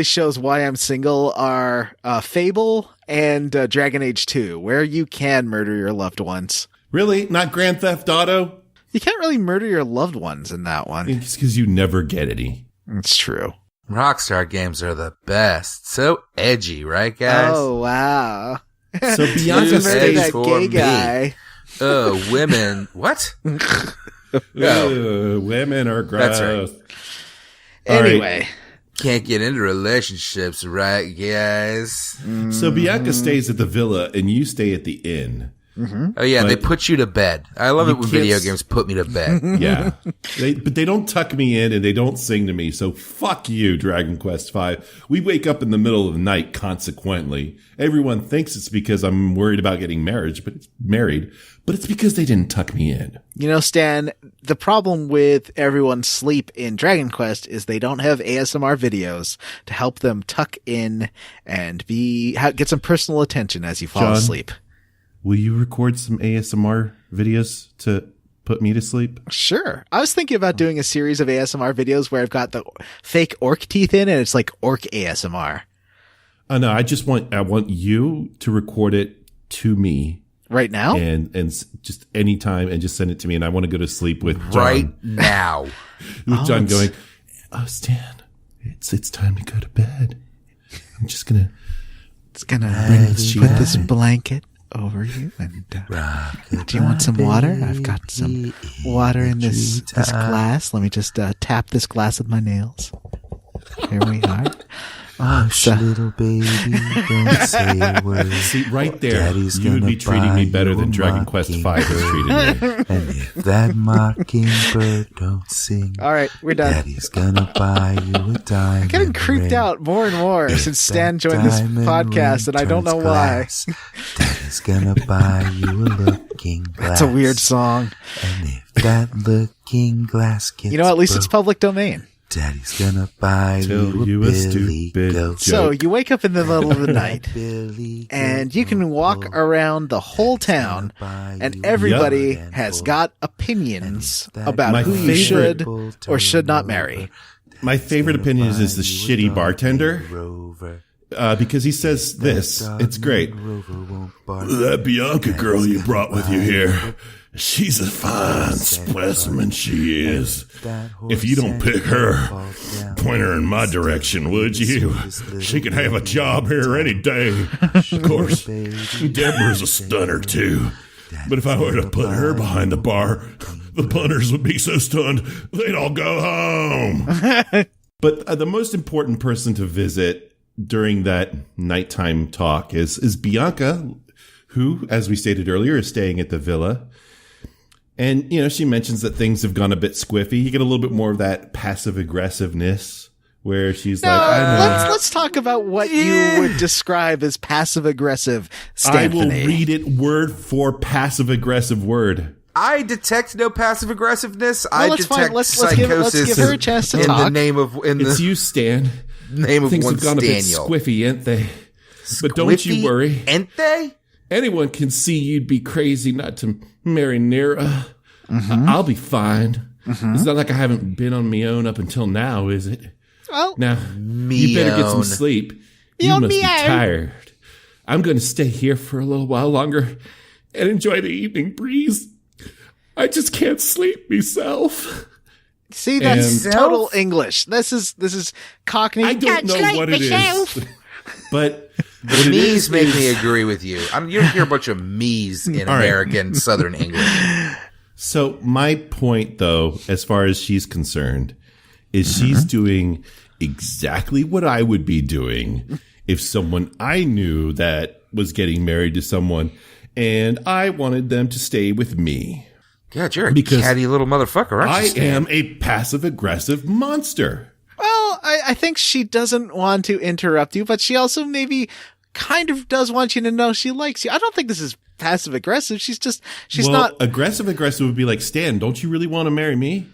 shows why I'm single are Fable and Dragon Age 2, where you can murder your loved ones. Really? Not Grand Theft Auto? You can't really murder your loved ones in that one. It's because you never get any. It's true. Rockstar games are the best. So edgy, right, guys? Oh, wow. So Bianca stays that gay guy. Oh, women. What? No. Women are gross. That's right. Anyway. Right. Can't get into relationships, right, guys? So Bianca stays at the villa and you stay at the inn. Oh, yeah, they put you to bed. I love it when video games put me to bed. Yeah. But they don't tuck me in and they don't sing to me. So fuck you, Dragon Quest V. We wake up in the middle of the night, consequently. Everyone thinks it's because I'm worried about getting married, but it's because they didn't tuck me in. You know, Stan, the problem with everyone's sleep in Dragon Quest is they don't have ASMR videos to help them tuck in and get some personal attention as you fall asleep. Will you record some ASMR videos to put me to sleep? Sure. I was thinking about doing a series of ASMR videos where I've got the fake orc teeth in and it's like orc ASMR. Oh, no, I want you to record it to me. Right now? And just anytime and just send it to me. And I want to go to sleep with John. Right now. With John going, oh, Stan, it's time to go to bed. I'm just going to. It's going to put this blanket over you and do you want some water? I've got some water in this glass. Let me just tap this glass with my nails. Here we are. Hush, little baby, don't say a word. See, right there, you would be treating me better than Dragon Quest V has treated me. And if that mockingbird don't sing, all right, we're done. Daddy's gonna buy you a diamond. I'm getting creeped out more and more since Stan joined this podcast, and I don't know why. Daddy's gonna buy you a looking glass. That's a weird song. And if that looking glass gets at least it's public domain. Daddy's gonna buy you a Billy Goat. So you wake up in the middle of the night, and you can walk around the whole town, and everybody has got opinions about who you should or should not marry. My favorite opinion is the shitty bartender. Because he says this. It's great. That Bianca girl you brought with you here, she's a fine specimen, she is. If you don't pick her, point her in my direction, would you? She could have a job here any day. Of course, Deborah's a stunner, too. But if I were to put her behind the bar, the punters would be so stunned, they'd all go home. But the most important person to visit during that nighttime talk is Bianca, who, as we stated earlier, is staying at the villa. And, she mentions that things have gone a bit squiffy. You get a little bit more of that passive aggressiveness where she's like, I know. Let's talk about what you would describe as passive aggressive, Stanfany. I will read it word for passive aggressive word. I detect no passive aggressive-ness. Well, I detect psychosis. Let's give her a chance to talk. In the name of it's you, Stan. Name of things one have gone Staniel. a bit squiffy, ain't they? But don't you worry. Ain't they? Anyone can see you'd be crazy not to marry Nira. I'll be fine. It's not like I haven't been on my own up until now, is it? Well, now, you better get some sleep. You must be tired. I'm going to stay here for a little while longer and enjoy the evening breeze. I just can't sleep myself. See, that's total English. This is Cockney. I don't know what it is. But the me's make me agree with you. You hear a bunch of me's in American Southern English. So my point, though, as far as she's concerned, is she's doing exactly what I would be doing if someone I knew that was getting married to someone and I wanted them to stay with me. God, you're a catty little motherfucker, aren't you, Stan? I am a passive-aggressive monster. Well, I think she doesn't want to interrupt you, but she also maybe kind of does want you to know she likes you. I don't think this is passive-aggressive. She's not... Aggressive-aggressive would be like, Stan, don't you really want to marry me?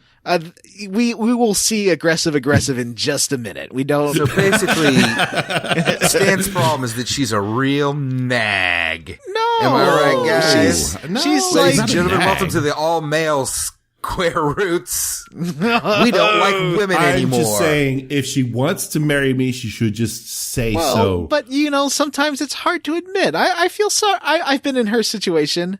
We will see aggressive in just a minute. We don't. So basically, Stan's problem is that she's a real nag. No, am I right, guys? She's ladies and gentlemen, welcome to the all-male Square Roots. We don't like women anymore. I'm just saying, if she wants to marry me, she should just say so. But sometimes it's hard to admit. I feel sorry. I've been in her situation.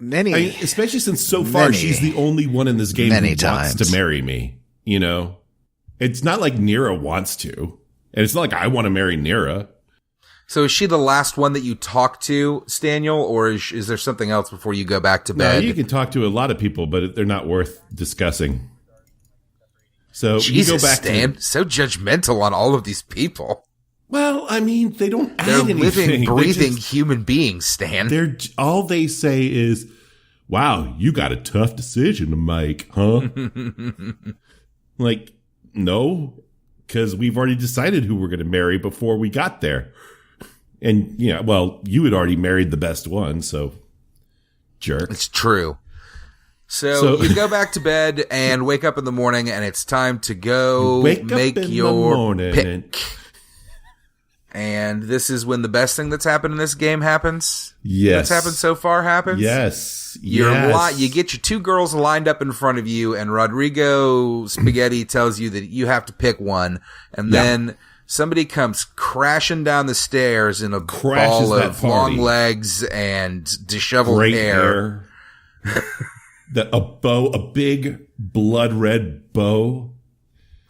Especially since so far she's the only one in this game who wants to marry me. It's not like Nira wants to, and it's not like I want to marry Nira. So is she the last one that you talk to, Staniel, or is there something else before you go back to bed? No, you can talk to a lot of people, but they're not worth discussing. So Jesus, you go back Stan, so judgmental on all of these people. Well, I mean, they don't add anything. They're living, breathing human beings, Stan. All they say is, wow, you got a tough decision to make, huh? Like, no, because we've already decided who we're going to marry before we got there. And, you had already married the best one, so jerk. It's true. So you go back to bed and wake up in the morning, and it's time to go make your pick. And this is when the best thing that's happened in this game happens? Yes. That's happened so far happens? Yes. You get your two girls lined up in front of you, and Rodrigo Spaghetti tells you that you have to pick one. And then somebody comes crashing down the stairs in a ball of long legs and disheveled hair. A big blood red bow.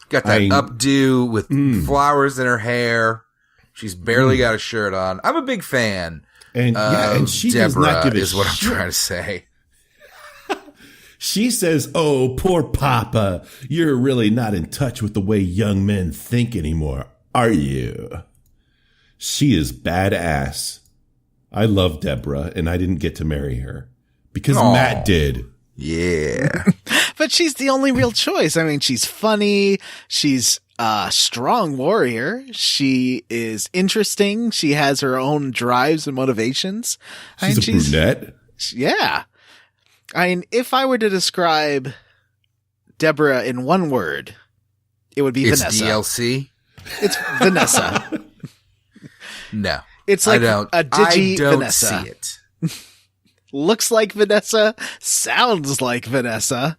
Got that updo with flowers in her hair. She's barely got a shirt on. I'm a big fan. And she Deborah does not give a is what I'm trying to say. She says, "Oh, poor Papa, you're really not in touch with the way young men think anymore, are you?" She is badass. I love Deborah, and I didn't get to marry her because Matt did. Yeah. But she's the only real choice. I mean, she's funny. She's a strong warrior. She is interesting. She has her own drives and motivations. She's a brunette. Yeah. I mean, if I were to describe Deborah in one word, it would be Vanessa. It's DLC? It's Vanessa. No. It's like a digi Vanessa. I don't see it. Looks like Vanessa, sounds like Vanessa,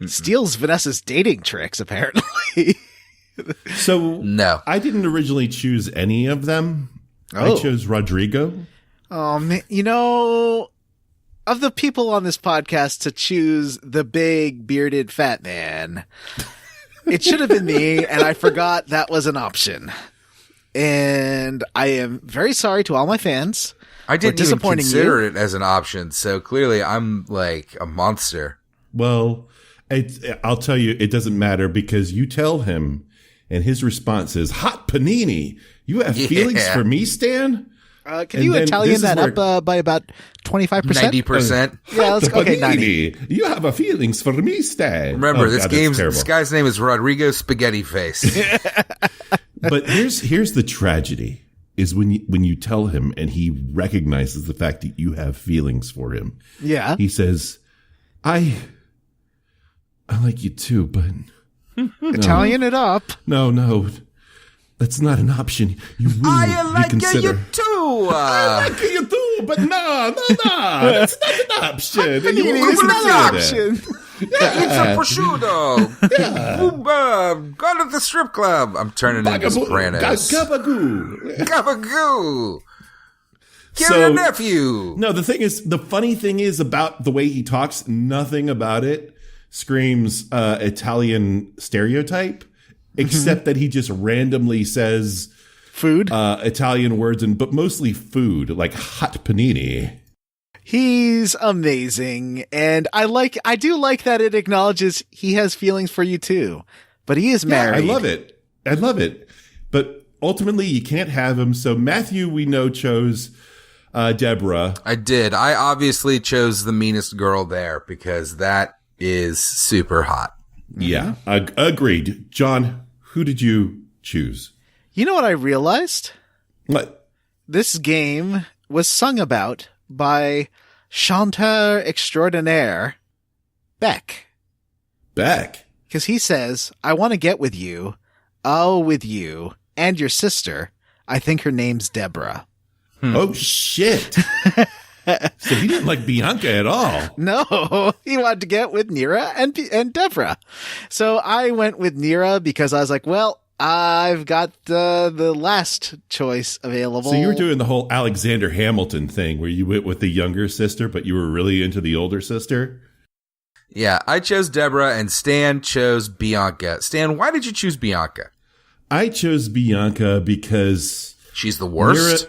steals Vanessa's dating tricks, apparently. So, no. I didn't originally choose any of them. I chose Rodrigo. Oh, man. Of the people on this podcast to choose the big, bearded, fat man, it should have been me, and I forgot that was an option. And I am very sorry to all my fans. I didn't even consider it as an option, so clearly I'm like a monster. Well, I'll tell you, it doesn't matter because you tell him, and his response is, "Hot panini. You have feelings for me, Stan? Can you Italian that up by about 25%? 90%. Yeah, let's go. Okay, 90. You have a feelings for me, Stan. Remember, this guy's name is Rodrigo Spaghetti Face. But here's the tragedy. Is when you tell him and he recognizes the fact that you have feelings for him. Yeah. He says, I like you too, but Italian it up. No. That's not an option. You will I like reconsider. you too. I like you too, but no. That's not an option. It's not an option. It's a prosciutto. Go to the strip club. I'm turning into Sopranos. Gabagoo. Kill your nephew. No, the funny thing is about the way he talks, nothing about it screams Italian stereotype, except that he just randomly says food, Italian words, but mostly food, like hot panini. He's amazing, and I do like that it acknowledges he has feelings for you too, but he is married. I love it. But ultimately, you can't have him. So Matthew, we know, chose Deborah. I did. I obviously chose the meanest girl there because that is super hot. Yeah, agreed. John, who did you choose? You know what I realized? What? This game was sung about by chanteur extraordinaire Beck. Because he says, I want to get with you, with you, and your sister. I think her name's Deborah. Oh, shit. So he didn't like Bianca at all. No, he wanted to get with Nira and Deborah. So I went with Nira because I was like, well, I've got the last choice available. So you were doing the whole Alexander Hamilton thing where you went with the younger sister, but you were really into the older sister? Yeah, I chose Deborah and Stan chose Bianca. Stan, why did you choose Bianca? I chose Bianca because she's the worst.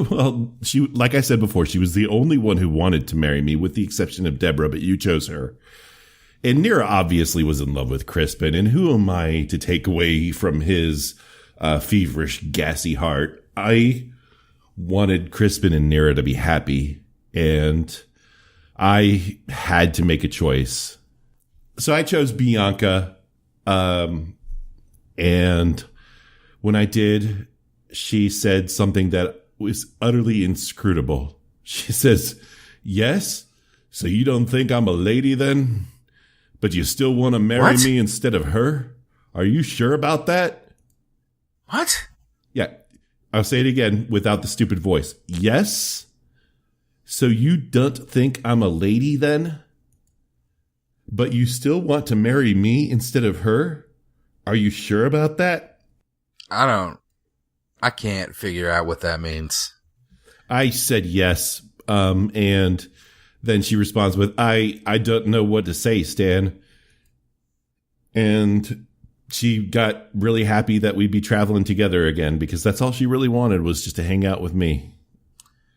Well, she, like I said before, she was the only one who wanted to marry me, with the exception of Deborah, but you chose her. And Nira obviously was in love with Crispin, and who am I to take away from his feverish, gassy heart? I wanted Crispin and Nira to be happy, and I had to make a choice. So I chose Bianca, and when I did, she said something that was utterly inscrutable. She says, yes, so you don't think I'm a lady then? But you still want to marry me instead of her? Are you sure about that? What? Yeah, I'll say it again without the stupid voice. Yes, so you don't think I'm a lady then? But you still want to marry me instead of her? Are you sure about that? I can't figure out what that means. I said yes, and then she responds with, I don't know what to say, Stan. And she got really happy that we'd be traveling together again, because that's all she really wanted, was just to hang out with me.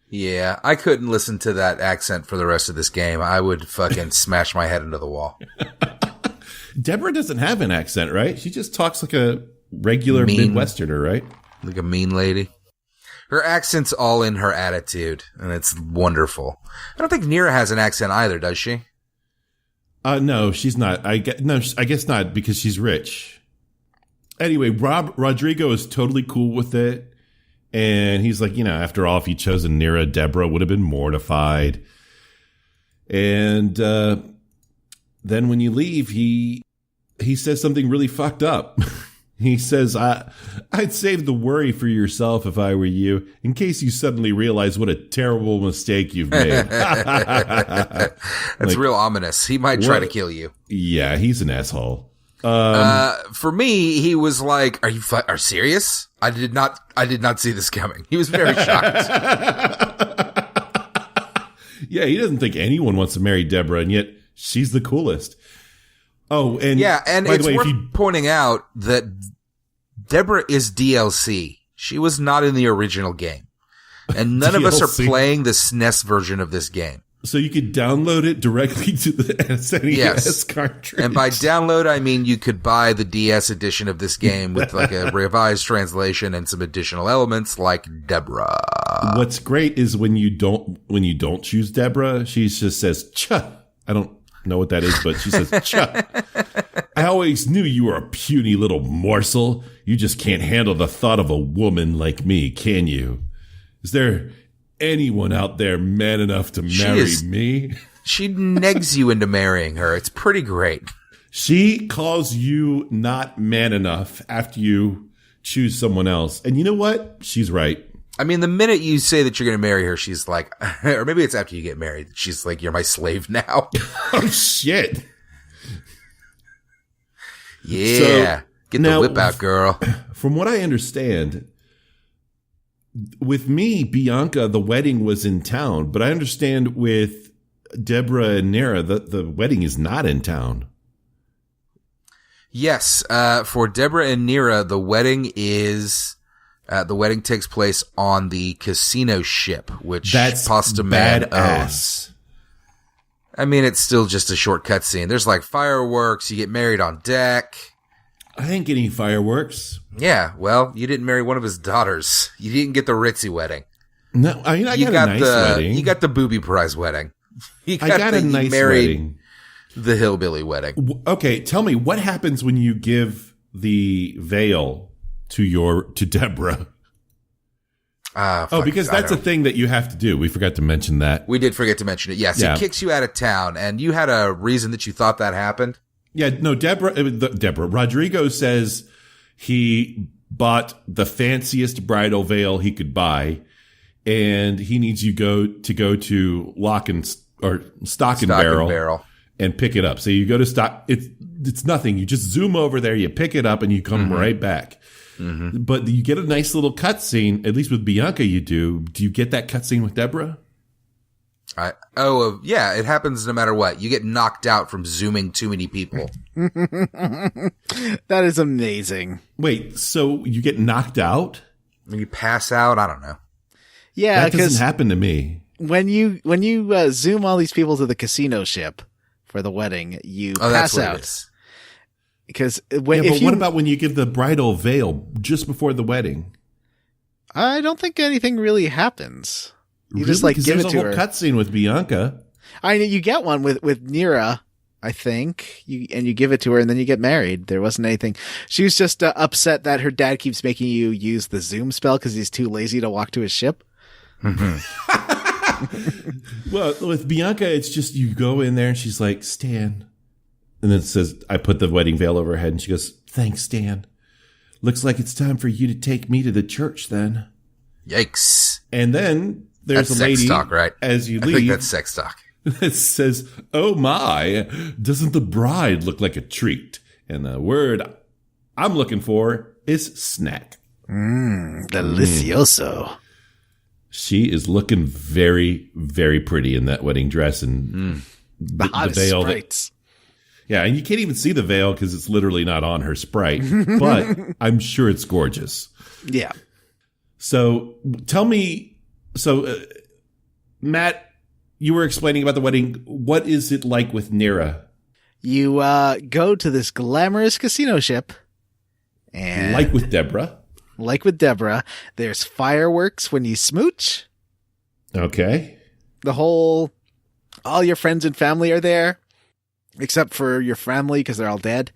Yeah, I couldn't listen to that accent for the rest of this game. I would fucking smash my head into the wall. Deborah doesn't have an accent, right? She just talks like a regular Midwesterner, right? Like a mean lady. Her accent's all in her attitude, and it's wonderful. I don't think Nira has an accent either, does she? No, she's not. I guess not, because she's rich. Anyway, Rodrigo is totally cool with it, and he's like, after all, if he'd chosen Nira, Deborah would have been mortified. And then when you leave, he says something really fucked up. He says, I'd save the worry for yourself if I were you, in case you suddenly realize what a terrible mistake you've made. That's real ominous. He might try to kill you. Yeah, he's an asshole. For me, he was like, are you serious? I did not see this coming. He was very shocked. Yeah, he doesn't think anyone wants to marry Deborah, and yet she's the coolest. Oh, and yeah, and it's worth pointing out that Deborah is DLC. She was not in the original game. And none of us are playing the SNES version of this game. So you could download it directly to the SNES cartridge. And by download, I mean you could buy the DS edition of this game with like a revised translation and some additional elements like Deborah. what's great is when you don't choose Deborah, she just says, "Chuh." I don't know what that is, but she says, "Chuh." I always knew you were a puny little morsel. You just can't handle the thought of a woman like me, can you? Is there anyone out there man enough to marry me? She negs you into marrying her. It's pretty great. She calls you not man enough after you choose someone else. And you know what? She's right. I mean, the minute you say that you're going to marry her, she's like, or maybe it's after you get married. She's like, "You're my slave now." Oh, shit. Yeah. So, get the whip out, girl. From what I understand, with me, Bianca, the wedding was in town. But I understand with Deborah and Nera, the wedding is not in town. Yes. For Deborah and Nera, the wedding takes place on the casino ship, which Pasta Man owns. I mean, it's still just a short cutscene. There's like fireworks. You get married on deck. I ain't getting fireworks. Yeah, well, you didn't marry one of his daughters. You didn't get the ritzy wedding. No, I mean, I got a nice wedding. You got the booby prize wedding. I got a nice wedding. The hillbilly wedding. Okay, tell me, what happens when you give the veil to Deborah? Because that's a thing that you have to do. We forgot to mention that. We did forget to mention it. Yes, yeah. He kicks you out of town, and you had a reason that you thought that happened? Yeah, no, Rodrigo says he bought the fanciest bridal veil he could buy, and he needs you to go to Stock and Barrel and pick it up. So you go to Stock. It's nothing. You just zoom over there, you pick it up, and you come right back. Mm-hmm. But you get a nice little cutscene. At least with Bianca, you do. Do you get that cutscene with Deborah? Yeah, it happens no matter what. You get knocked out from zooming too many people. That is amazing. Wait, so you get knocked out? When you pass out? I don't know. Yeah, that doesn't happen to me. When you zoom all these people to the casino ship for the wedding, you pass out. Because what about when you give the bridal veil just before the wedding? I don't think anything really happens. You just give it to her. There's a whole cutscene with Bianca. I mean, you get one with Nera, I think, and you give it to her, and then you get married. There wasn't anything. She was just upset that her dad keeps making you use the zoom spell because he's too lazy to walk to his ship. Well, with Bianca, it's just you go in there and she's like, "Stan." And then it says, I put the wedding veil over her head, and she goes, "Thanks, Stan. Looks like it's time for you to take me to the church then." Yikes. And then there's that's a lady, sex talk, right? As you leave. I think that's sex talk. It says, "Oh my, doesn't the bride look like a treat?" And the word I'm looking for is snack. Delicioso. She is looking very, very pretty in that wedding dress and the veil. Yeah, and you can't even see the veil because it's literally not on her sprite, but I'm sure it's gorgeous. Yeah. So tell me, Matt, you were explaining about the wedding. What is it like with Nera? You go to this glamorous casino ship. And like with Deborah, there's fireworks when you smooch. Okay. All your friends and family are there. Except for your family, because they're all dead.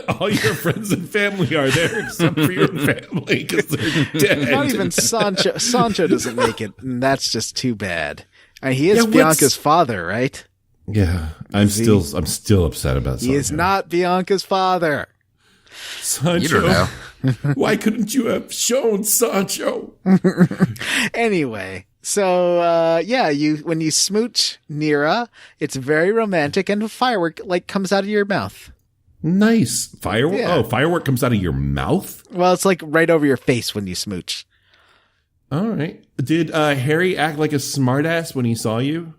All your friends and family are there, except for your family, because they're dead. Not even Sancho. Sancho doesn't make it, and that's just too bad. He is Bianca's father, right? Yeah, I'm still upset about Sancho. He is not Bianca's father. Sancho, you don't know. Why couldn't you have shown Sancho? Anyway. So, when you smooch Nera, it's very romantic, and a firework, comes out of your mouth. Nice. Firework? Yeah. Oh, firework comes out of your mouth? Well, it's right over your face when you smooch. All right. Did Harry act like a smartass when he saw you?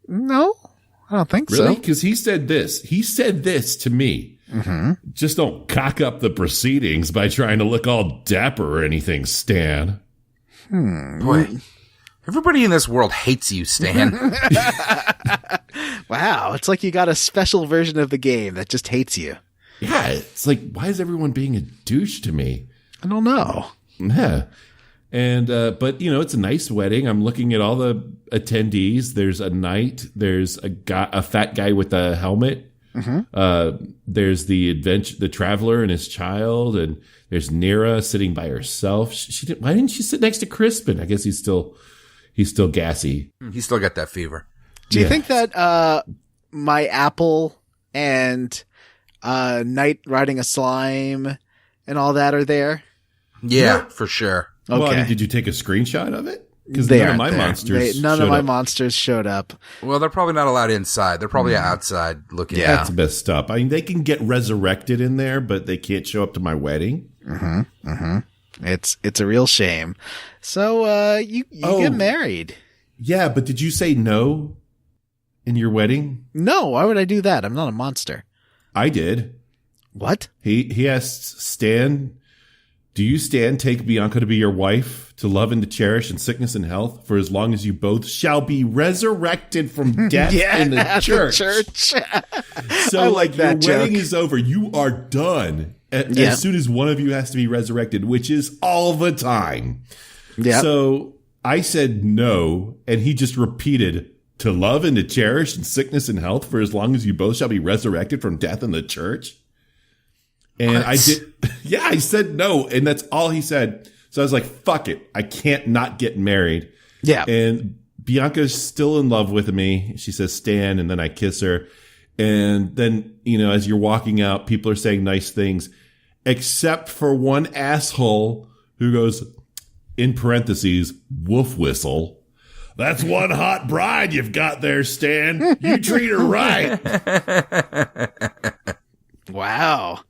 No, I don't think really? so. Because he said this. He said this to me. Mm-hmm. Just don't cock up the proceedings by trying to look all dapper or anything, Stan. Boy. Everybody in this world hates you, Stan. Wow, it's like you got a special version of the game that just hates you. Yeah, it's like, why is everyone being a douche to me? I don't know. Yeah. And but it's a nice wedding. I'm looking at all the attendees. There's a knight. There's a fat guy with a helmet. There's the traveler and his child, and there's Nira sitting by herself. Why didn't she sit next to Crispin? I guess he's still gassy. He's still got that fever. Do you think that my apple and knight riding a slime and all that are there? Yeah, for sure. Okay. Well, did you take a screenshot of it? Because none of my monsters showed up. Well, they're probably not allowed inside. They're probably outside looking. Yeah, that's messed up. I mean, they can get resurrected in there, but they can't show up to my wedding. It's a real shame. So you get married. Yeah, but did you say no in your wedding? No, why would I do that? I'm not a monster. I did. What? He asked Stan, do you, Stan, take Bianca to be your wife, to love and to cherish in sickness and health, for as long as you both shall be resurrected from death in the church? So, like, your wedding is over. You are done as soon as one of you has to be resurrected, which is all the time. Yeah. So I said no, and he just repeated, to love and to cherish in sickness and health, for as long as you both shall be resurrected from death in the church. And I did. Yeah, I said no. And that's all he said. So I was like, fuck it. I can't not get married. Yeah. And Bianca's still in love with me. She says, Stan. And then I kiss her. And then, as you're walking out, people are saying nice things, except for one asshole who goes, in parentheses, wolf whistle. That's one hot bride you've got there, Stan. You treat her right. Wow.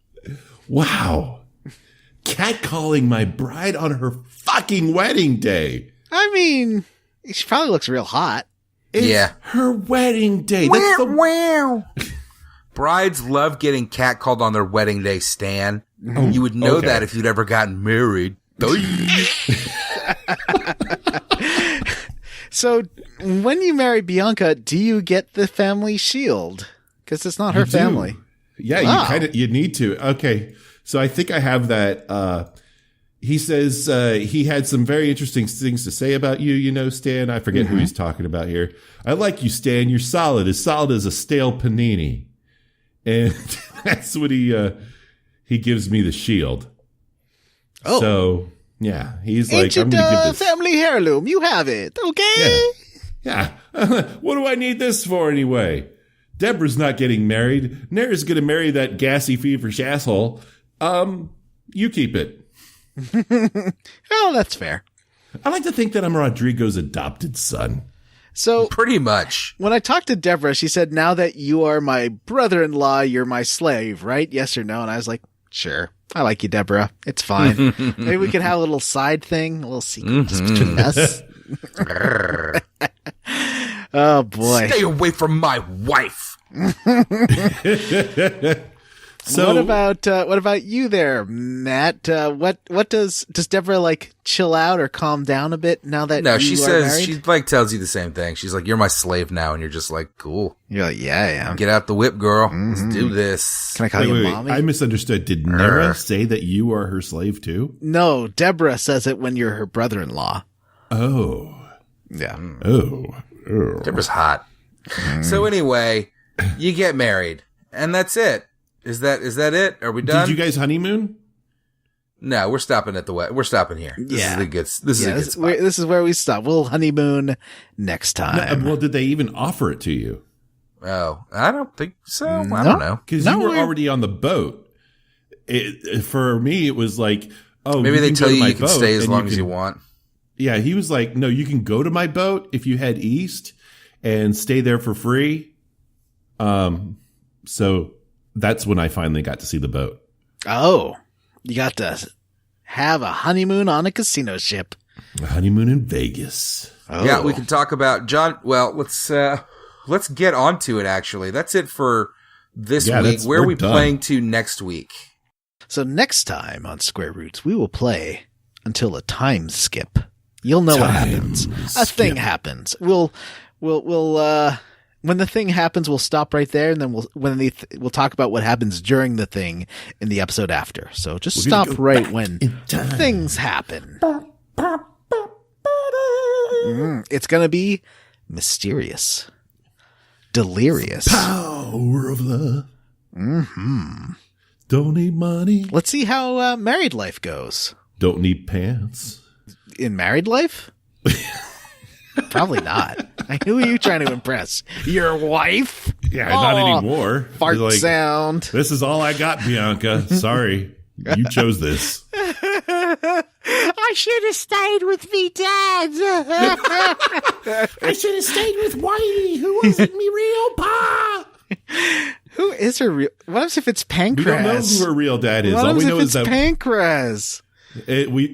Catcalling my bride on her fucking wedding day. I mean, she probably looks real hot. It's her wedding day. Wow. Brides love getting catcalled on their wedding day, Stan. You would know that if you'd ever gotten married. So when you marry Bianca, do you get the family shield? Because it's not her family. Yeah, you need to. Okay. So I think I have that. He says he had some very interesting things to say about you, Stan. I forget who he's talking about here. I like you, Stan. You're solid as a stale panini. And that's what he gives me the shield. Oh. So, yeah, he's like, I'm going to give this. Family heirloom. You have it. Okay. Yeah. What do I need this for anyway? Deborah's not getting married. Nair's going to marry that gassy, feverish asshole. You keep it. Oh, that's fair. I like to think that I'm Rodrigo's adopted son. So pretty much. When I talked to Deborah, she said, now that you are my brother-in-law, you're my slave, right? Yes or no? And I was like, sure. I like you, Deborah. It's fine. Maybe we could have a little side thing, a little secret just between us. Oh boy. Stay away from my wife. So what about you there, Matt? What does Deborah like chill out or calm down a bit now that she says married? She tells you the same thing. She's like, you're my slave now, and you're just like, cool. You're like, yeah, I am. Get out the whip, girl. Let's do this. Can I call you mommy? I misunderstood. Did Nira say that you are her slave too? No, Deborah says it when you're her brother-in-law. Oh. Yeah. Oh. Deborah's hot. So anyway, you get married, and that's it. Is that it? Are we done? Did you guys honeymoon? No, we're stopping at we're stopping here. This is a good spot. This is where we stop. We'll honeymoon next time. Well, did they even offer it to you? Oh, I don't think so. I don't know. Because you were already on the boat. For me, it was like, maybe they tell you can stay as long as you want. Yeah, he was like, no, you can go to my boat if you head east and stay there for free. So that's when I finally got to see the boat. Oh, you got to have a honeymoon on a casino ship. A honeymoon in Vegas. Oh. Yeah, we can talk about John. Well, let's get on to it, actually. That's it for this week. Where are we playing to next week? So next time on Square Roots, we will play until a time skip. You'll know what happens. A thing happens. We'll when the thing happens, we'll stop right there, and then we'll talk about what happens during the thing in the episode after. So just stop right when things happen. It's going to be mysterious, delirious. Power of love. Don't need money. Let's see how married life goes. Don't need pants. In married life? Probably not. I knew you were trying to impress. Your wife? Yeah, not anymore. Fart Like, sound. This is all I got, Bianca. Sorry. You chose this. I should have stayed with me dad. I should have stayed with Whitey, who wasn't me real pa. Who is her real? What if it's Pancras? We don't know who her real dad is. What All we if know it's is that Pancras?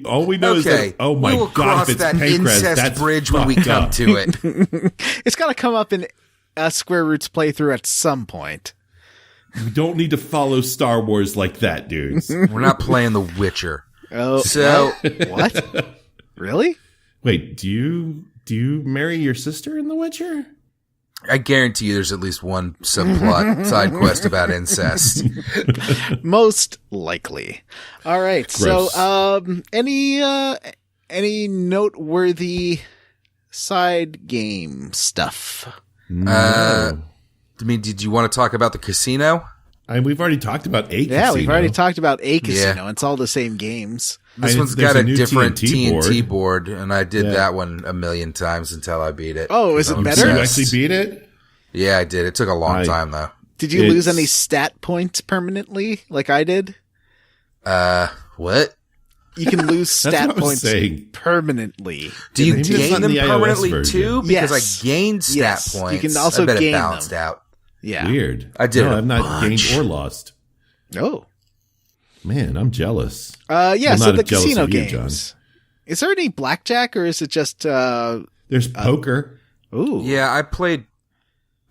all we know is that. Oh my we will god! cross If it's that Pancras, incest that's bridge when we fucked come up. to it. It's got to come up in a Square Roots playthrough at some point. We don't need to follow Star Wars like that, dudes. We're not playing The Witcher. Oh, So what? Really? Wait, do you marry your sister in The Witcher? I guarantee you there's at least one subplot side quest about incest. Most likely. All right. Gross. So, any noteworthy side game stuff? No. I mean, did you want to talk about the casino? We've already talked about a Yeah, casino. we've already talked about a casino. Yeah. It's all the same games. This one's there's got a new different TNT TNT board, and I did Yeah. that one a million times until I beat it. Oh, is it I'm better? Did you obsessed. actually beat it? Yeah, I did. It took a long time, though. Did you lose It's- any stat points permanently, like I did? What? You can lose That's stat what I was points saying. permanently. Do you Maybe it's gain on them the iOS permanently version. too? Because Yes. I gained stat Yes. points. You can also I bet gain it balanced them. out. Yeah. Weird. I did No, a I've not bunch. gained or lost. Oh. Man, I'm jealous. Yeah, I'm so not the jealous casino of you, games. Is there any blackjack or is it just There's poker. ooh. Yeah, I played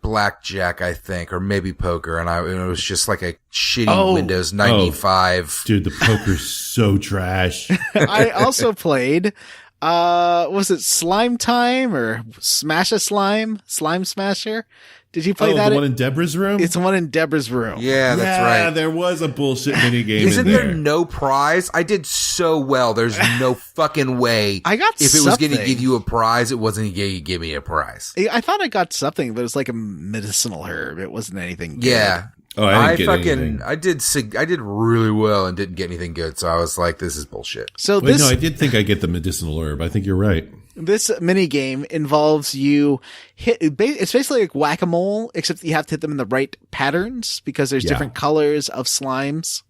blackjack, I think, or maybe poker, and it was just like a shitty Windows 95. Dude, the poker's so trash. I also played was it Slime Time or Smash a Slime? Slime Smasher? Did you play that? The one in Deborah's room? It's the one in Deborah's room. Yeah, that's right. there was a bullshit mini game Isn't in there there. no prize? I did so well. There's no fucking way. I got if it was going to something. give you a prize, it wasn't going to give me a prize. I thought I got something, but it was like a medicinal herb. It wasn't anything good. Yeah. Oh, I didn't get anything. I did really well and didn't get anything good. So I was like, this is bullshit. So Wait, this no, I did think I get the medicinal herb. I think you're right. this mini game involves you it's basically like whack-a-mole, except you have to hit them in the right patterns because there's different colors of slimes.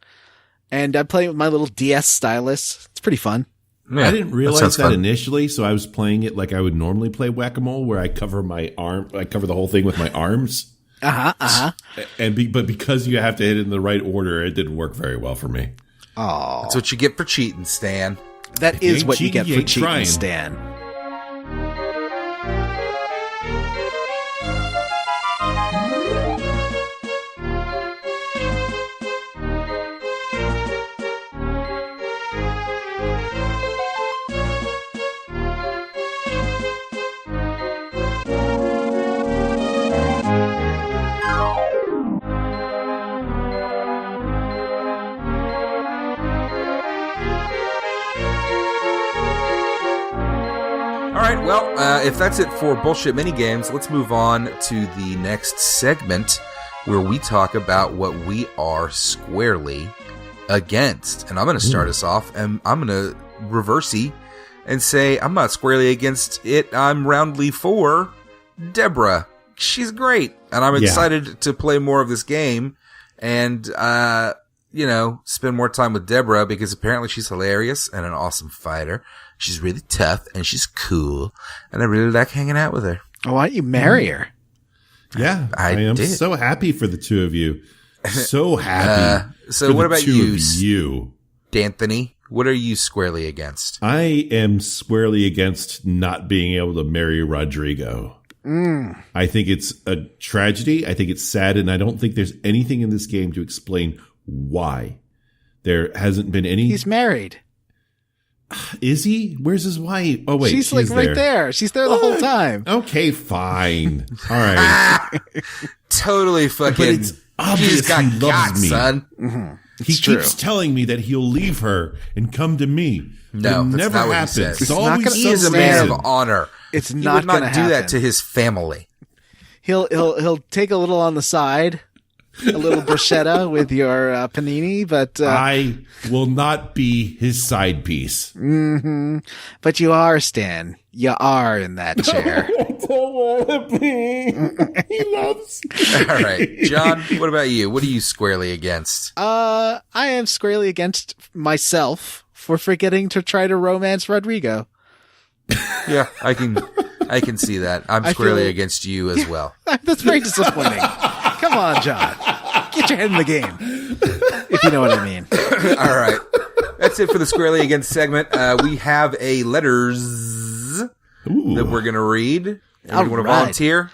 And I play with my little DS stylus. It's pretty fun. Yeah, I didn't realize sounds that fun. initially, so I was playing it like I would normally play whack-a-mole, where I cover my arm, I cover the whole thing with my arms. But because you have to hit it in the right order, it didn't work very well for me. Oh, That's what you get for cheating, Stan. that you is ain't what you cheating, get you for ain't cheating, trying. Stan. All right, well, if that's it for bullshit minigames, let's move on to the next segment where we talk about what we are squarely against. And I'm going to start us off, and I'm going to reverse-y and say I'm not squarely against it. I'm roundly for Deborah. She's great, and I'm excited to play more of this game and, spend more time with Deborah because apparently she's hilarious and an awesome fighter. She's really tough and she's cool, and I really like hanging out with her. Why don't you marry her? Yeah, I am did. so happy for the two of you. So happy. So for what the about two you, of you? D'Anthony? What are you squarely against? I am squarely against not being able to marry Rodrigo. I think it's a tragedy. I think it's sad, and I don't think there's anything in this game to explain why. There hasn't been any. He's married. Is he? Where's his wife? Oh wait, She's like right there. She's there the whole time. Okay, fine. All right. Totally fucking. But it's obvious She's got he loves guts, me. son. He keeps telling me that he'll leave her and come to me. No, It that's never not what happens. he says. It's not always gonna- He is a some man reason. of honor. It's He not would not gonna do that happen. to his family. He'll take a little on the side, a little bruschetta with your panini, but I will not be his side piece. but you are, Stan. You are in that chair. Don't want to be. He loves. All right, John, what about you? What are you squarely against? I am squarely against myself for forgetting to try to romance Rodrigo. Yeah, I can see that. I'm I squarely feel- against you as well. That's very disappointing. Come on, John. Get your head in the game. If you know what I mean. All right. That's it for the Squarely Against segment. We have a letters that we're going to read. You All want to right. volunteer?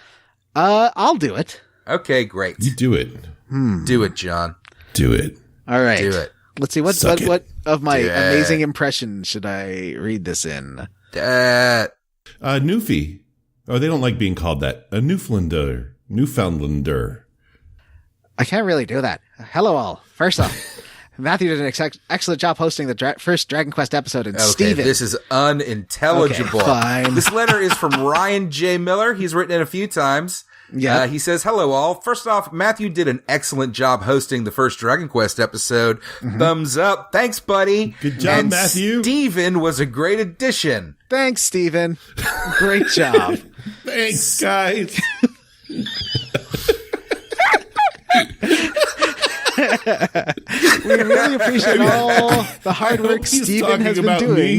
I'll do it. Okay, great. You do it. Do it, John. Do it. All right. Do it. Let's see. What Suck it. what of my Do it. amazing impression should I read this in? Newfie. Oh, they don't like being called that. A Newfoundlander. I can't really do that. Hello, all. First off, Matthew did an excellent job hosting the first Dragon Quest episode, and Okay, Steven. this is unintelligible. Okay, fine. This letter is from Ryan J. Miller. He's written it a few times. Yeah. He says, hello all. First off, Matthew did an excellent job hosting the first Dragon Quest episode. Thumbs up. Thanks, buddy. Good job, and Matthew. Steven was a great addition. Thanks, Steven. Great job. Thanks, guys. We really appreciate all the hard work He's Steven talking has been about doing me.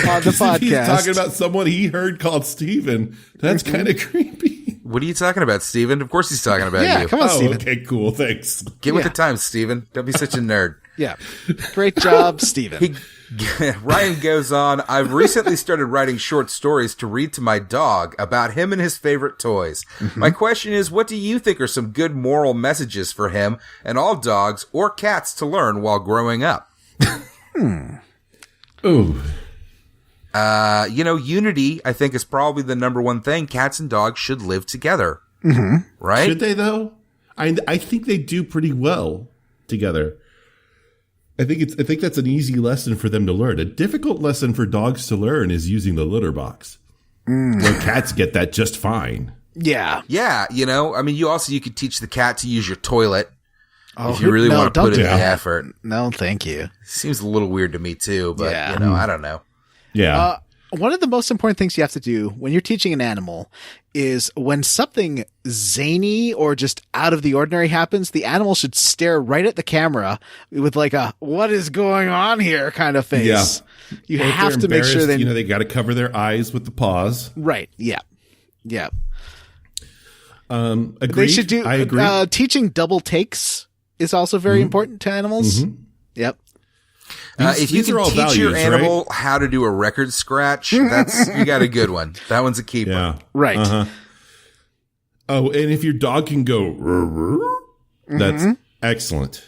on the He's podcast. talking about someone he heard called Steven. That's kind of creepy. What are you talking about, Steven? Of course he's talking about yeah, you. come on, Oh, Steven. okay, cool. Thanks. Get with Yeah. the times, Steven. Don't be such a nerd. Yeah. Great job, Steven. Ryan goes on, I've recently started writing short stories to read to my dog about him and his favorite toys. My question is, what do you think are some good moral messages for him and all dogs or cats to learn while growing up? Ooh. Unity, I think, is probably the number one thing. Cats and dogs should live together. Right? Should they, though? I think they do pretty well together. I think that's an easy lesson for them to learn. A difficult lesson for dogs to learn is using the litter box. Well, cats get that just fine. Yeah. Yeah, you could teach the cat to use your toilet Oh, if you really no, want to don't put in do the that. effort. No, thank you. Seems a little weird to me too, but Yeah. I don't know. Yeah. One of the most important things you have to do when you're teaching an animal is when something zany or just out of the ordinary happens, the animal should stare right at the camera with like a "what is going on here" kind of face. You Or if have they're to make sure embarrassed, they they got to cover their eyes with the paws. right. Yeah. Yeah. Agreed. They should do I agree. teaching double takes is also very important to animals. Yep. If you these are all can teach your values, animal how to do a record scratch, that's you got a good one. That one's a keeper. Yeah. Right. Oh, and if your dog can go, "Rrr, rrr," that's excellent.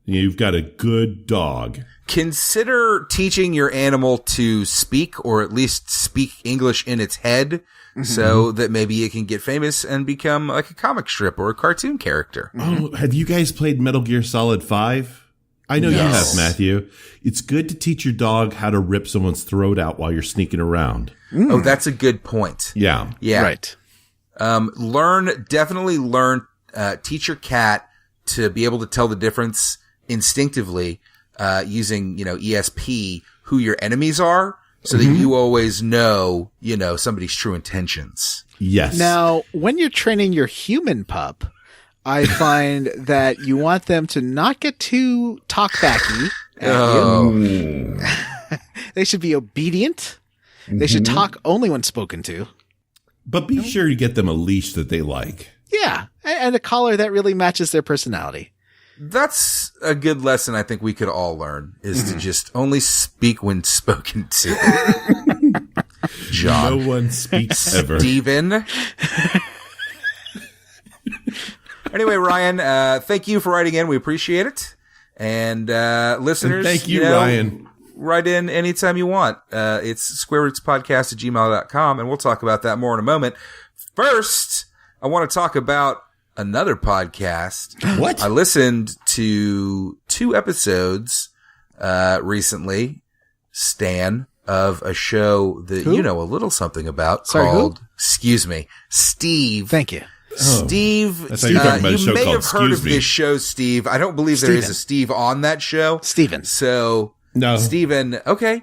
You've got a good dog. Consider teaching your animal to speak, or at least speak English in its head, so that maybe it can get famous and become like a comic strip or a cartoon character. Oh, have you guys played Metal Gear Solid 5? I know you Yes. have, Matthew. It's good to teach your dog how to rip someone's throat out while you're sneaking around. Oh, that's a good point. Yeah. Yeah. Right. Definitely learn, teach your cat to be able to tell the difference instinctively, using, ESP, who your enemies are, so that you always know, somebody's true intentions. Yes. Now, when you're training your human pup, I find that you want them to not get too talkbacky at you. They should be obedient. They should talk only when spoken to. But be sure to get them a leash that they like. Yeah, and a collar that really matches their personality. That's a good lesson I think we could all learn, is to just only speak when spoken to. John. No one speaks ever. Steven. Anyway, Ryan, thank you for writing in. We appreciate it. And listeners, Thank you, Ryan. Write in anytime you want. It's squarerootspodcast@gmail.com, and we'll talk about that more in a moment. First, I want to talk about another podcast. What? I listened to 2 episodes recently. Stan of a show that you know a little something about Sorry, called, excuse me, Steve. Thank you. Steve, I thought you were talking about a show may called have heard Excuse of Me. this show, Steve. I don't believe there is Steven. a Steve on that show. Steven. So, No. Steven, okay.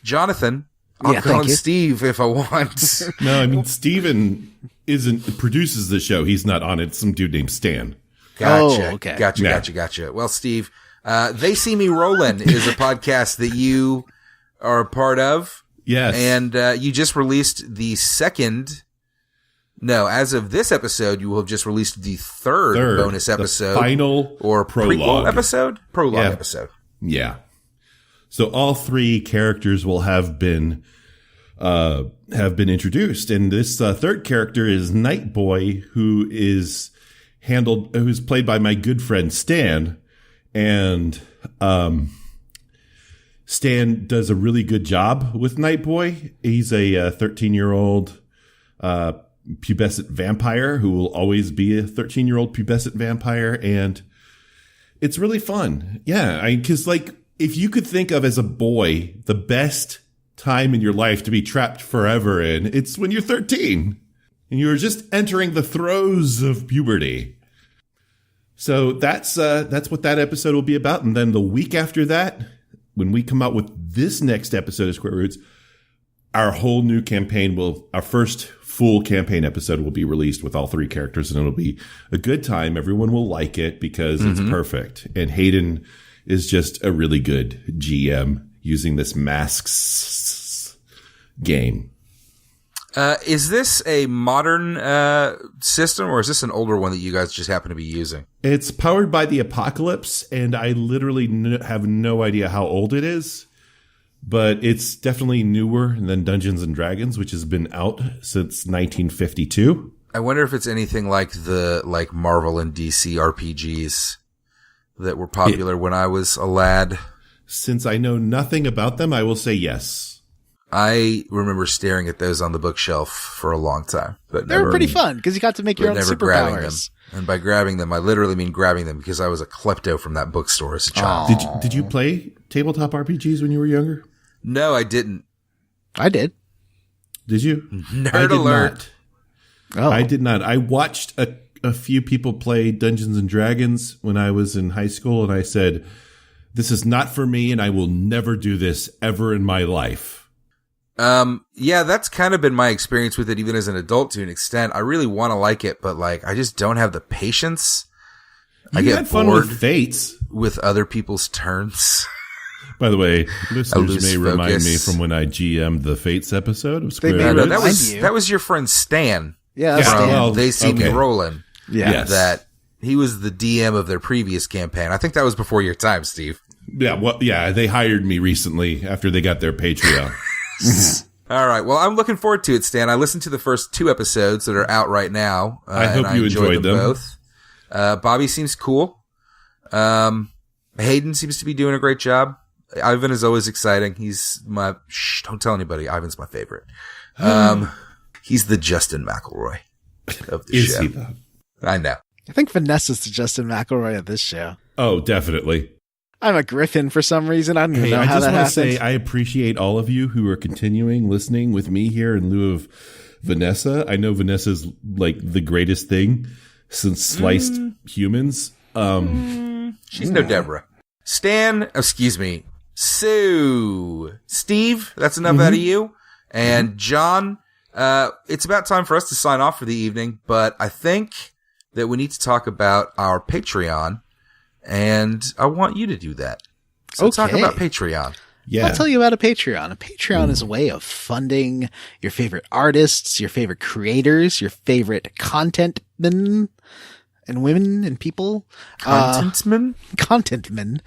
Jonathan, I'll Yeah, call thank him you. Steve if I want. No, I mean, Steven produces the show. He's not on it. It's some dude named Stan. Gotcha. Oh, okay. Gotcha. Well, Steve, They See Me Rollin' is a podcast that you are a part of. Yes. And you just released the second. No, as of this episode, you will have just released the third bonus episode. The final or prologue. prequel episode? Prologue Yeah. episode. Yeah. So all three characters will have been introduced, and this third character is Night Boy, who's played by my good friend Stan, and Stan does a really good job with Night Boy. He's a 13-year-old pubescent vampire who will always be a 13-year-old pubescent vampire, and it's really fun. Yeah, because if you could think of as a boy the best time in your life to be trapped forever in, it's when you're 13 and you're just entering the throes of puberty. So that's what that episode will be about. And then the week after that, when we come out with this next episode of Square Roots, our whole new campaign our first full campaign episode will be released with all three characters, and it'll be a good time. Everyone will like it because it's perfect. And Hayden is just a really good GM using this masks game. Is this a modern system, or is this an older one that you guys just happen to be using? It's powered by the Apocalypse, and I literally have no idea how old it is, but it's definitely newer than Dungeons and Dragons, which has been out since 1952. I wonder if it's anything like the Marvel and DC RPGs that were popular when I was a lad. Since I know nothing about them, I will say yes. I remember staring at those on the bookshelf for a long time, but They were pretty fun because you got to make your own never grabbing them. superpowers. And by grabbing them, I literally mean grabbing them because I was a klepto from that bookstore as a child. Did you play tabletop RPGs when you were younger? No, I didn't. I did. Did you? Nerd I did alert. not. Oh, I did not. I watched a few people play Dungeons and Dragons when I was in high school, and I said, this is not for me, and I will never do this ever in my life. Yeah, that's kind of been my experience with it, even as an adult to an extent. I really want to like it, but I just don't have the patience. I get had fun bored with Fates. with other people's turns. By the way, lose listeners may remind focus. me from when I GM'd the Fates episode of Square may Roots. remind that was your friend Stan. yeah, that's Yeah, Stan. well, They See Me okay. Rollin'. Yeah. Yes. That he was the DM of their previous campaign. I think that was before your time, Steve. Yeah, well, yeah, they hired me recently after they got their Patreon. All right. Well, I'm looking forward to it, Stan. I listened to the first 2 episodes that are out right now. I hope and you enjoyed them. both. Bobby seems cool. Hayden seems to be doing a great job. Ivan is always exciting. He's my, don't tell anybody. Ivan's my favorite. He's the Justin McElroy of the Is show. he though? I know. I think Vanessa's the Justin McElroy of this show. Oh, definitely. I'm a Griffin for some reason. I don't even Hey, know I how just that want to happened. say I appreciate all of you who are continuing listening with me here in lieu of Vanessa. I know Vanessa's like the greatest thing since sliced humans. She's no Deborah. Stan, excuse me, Sue, Steve, that's enough out of you. And John, it's about time for us to sign off for the evening, but I think that we need to talk about our Patreon, and I want you to do that. So talk Okay. about Patreon. Yeah. I'll tell you about a Patreon. A Patreon is a way of funding your favorite artists, your favorite creators, your favorite content men and women and people. Contentman? Contentmen.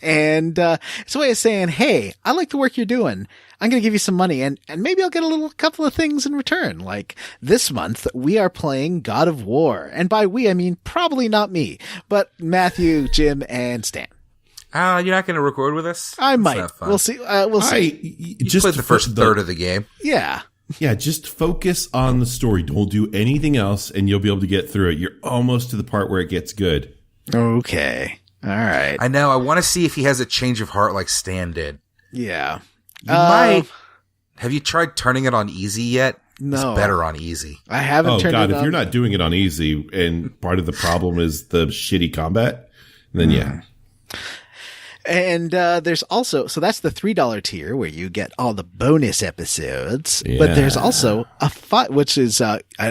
And it's a way of saying, hey, I like the work you're doing. I'm going to give you some money and maybe I'll get a couple of things in return. Like this month, we are playing God of War. And by we, I mean probably not me, but Matthew, Jim, and Stan. You're not going to record with us? I That's might. not fun. We'll see. We'll see. You played the first third of the game. Yeah. Yeah, just focus on the story. Don't do anything else, and you'll be able to get through it. You're almost to the part where it gets good. Okay. All right. I know. I want to see if he has a change of heart like Stan did. Yeah. You might. Have you tried turning it on easy yet? No. It's better on easy. I haven't Oh turned God! it If on. you're not doing it on easy, and part of the problem is the shitty combat, then yeah. And there's also, so that's the $3 tier where you get all the bonus episodes. Yeah. But there's also which is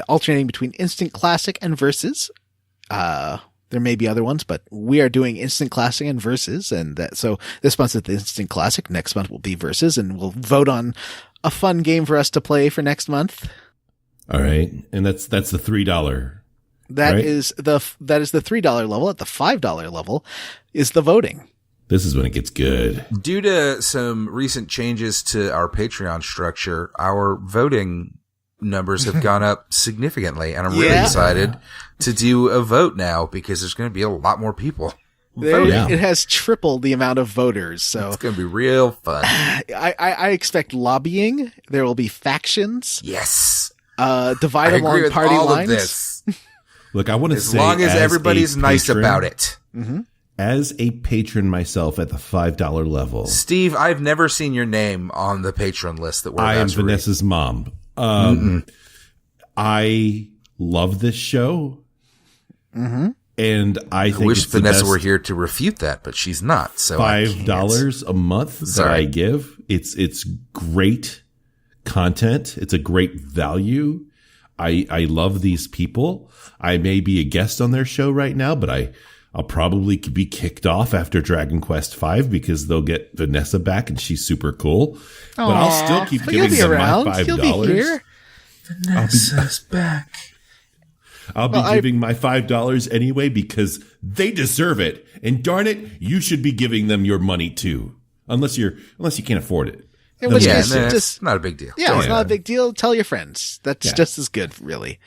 alternating between Instant Classic and Versus. There may be other ones, but we are doing Instant Classic and Versus. And so this month is the Instant Classic. Next month will be Versus, and we'll vote on a fun game for us to play for next month. All right, and that's the $3. That Right. is the $3 level. At the $5 level is the voting. This is when it gets good. Due to some recent changes to our Patreon structure, our voting numbers have gone up significantly, and I'm really Yeah. excited to do a vote now because there's going to be a lot more people. Yeah. It has tripled the amount of voters. So It's going to be real fun. I expect lobbying. There will be factions. Yes. Divide I along agree with party all lines. of this. Look, I want to As say, long as everybody's a nice patron- about it. As a patron myself at the $5 level, Steve, I've never seen your name on the patron list that we're I about am to read. Vanessa's mom. I love this show. And I think I wish it's the Vanessa best were here to refute that, but she's not. So I can't. $5 a month that Sorry. I give. It's great content. It's a great value. I love these people. I may be a guest on their show right now, but I'll probably be kicked off after Dragon Quest V because they'll get Vanessa back and she's super cool. But I'll still keep But giving he'll be them around. my $5. He'll be here. Vanessa's back. I'll be giving my $5 anyway because they deserve it. And darn it, you should be giving them your money too. Unless you can't afford it. In which Yeah, case, nah, it's just not a big deal. yeah, it's not a big deal. Tell your friends. That's Yeah. just as good, really.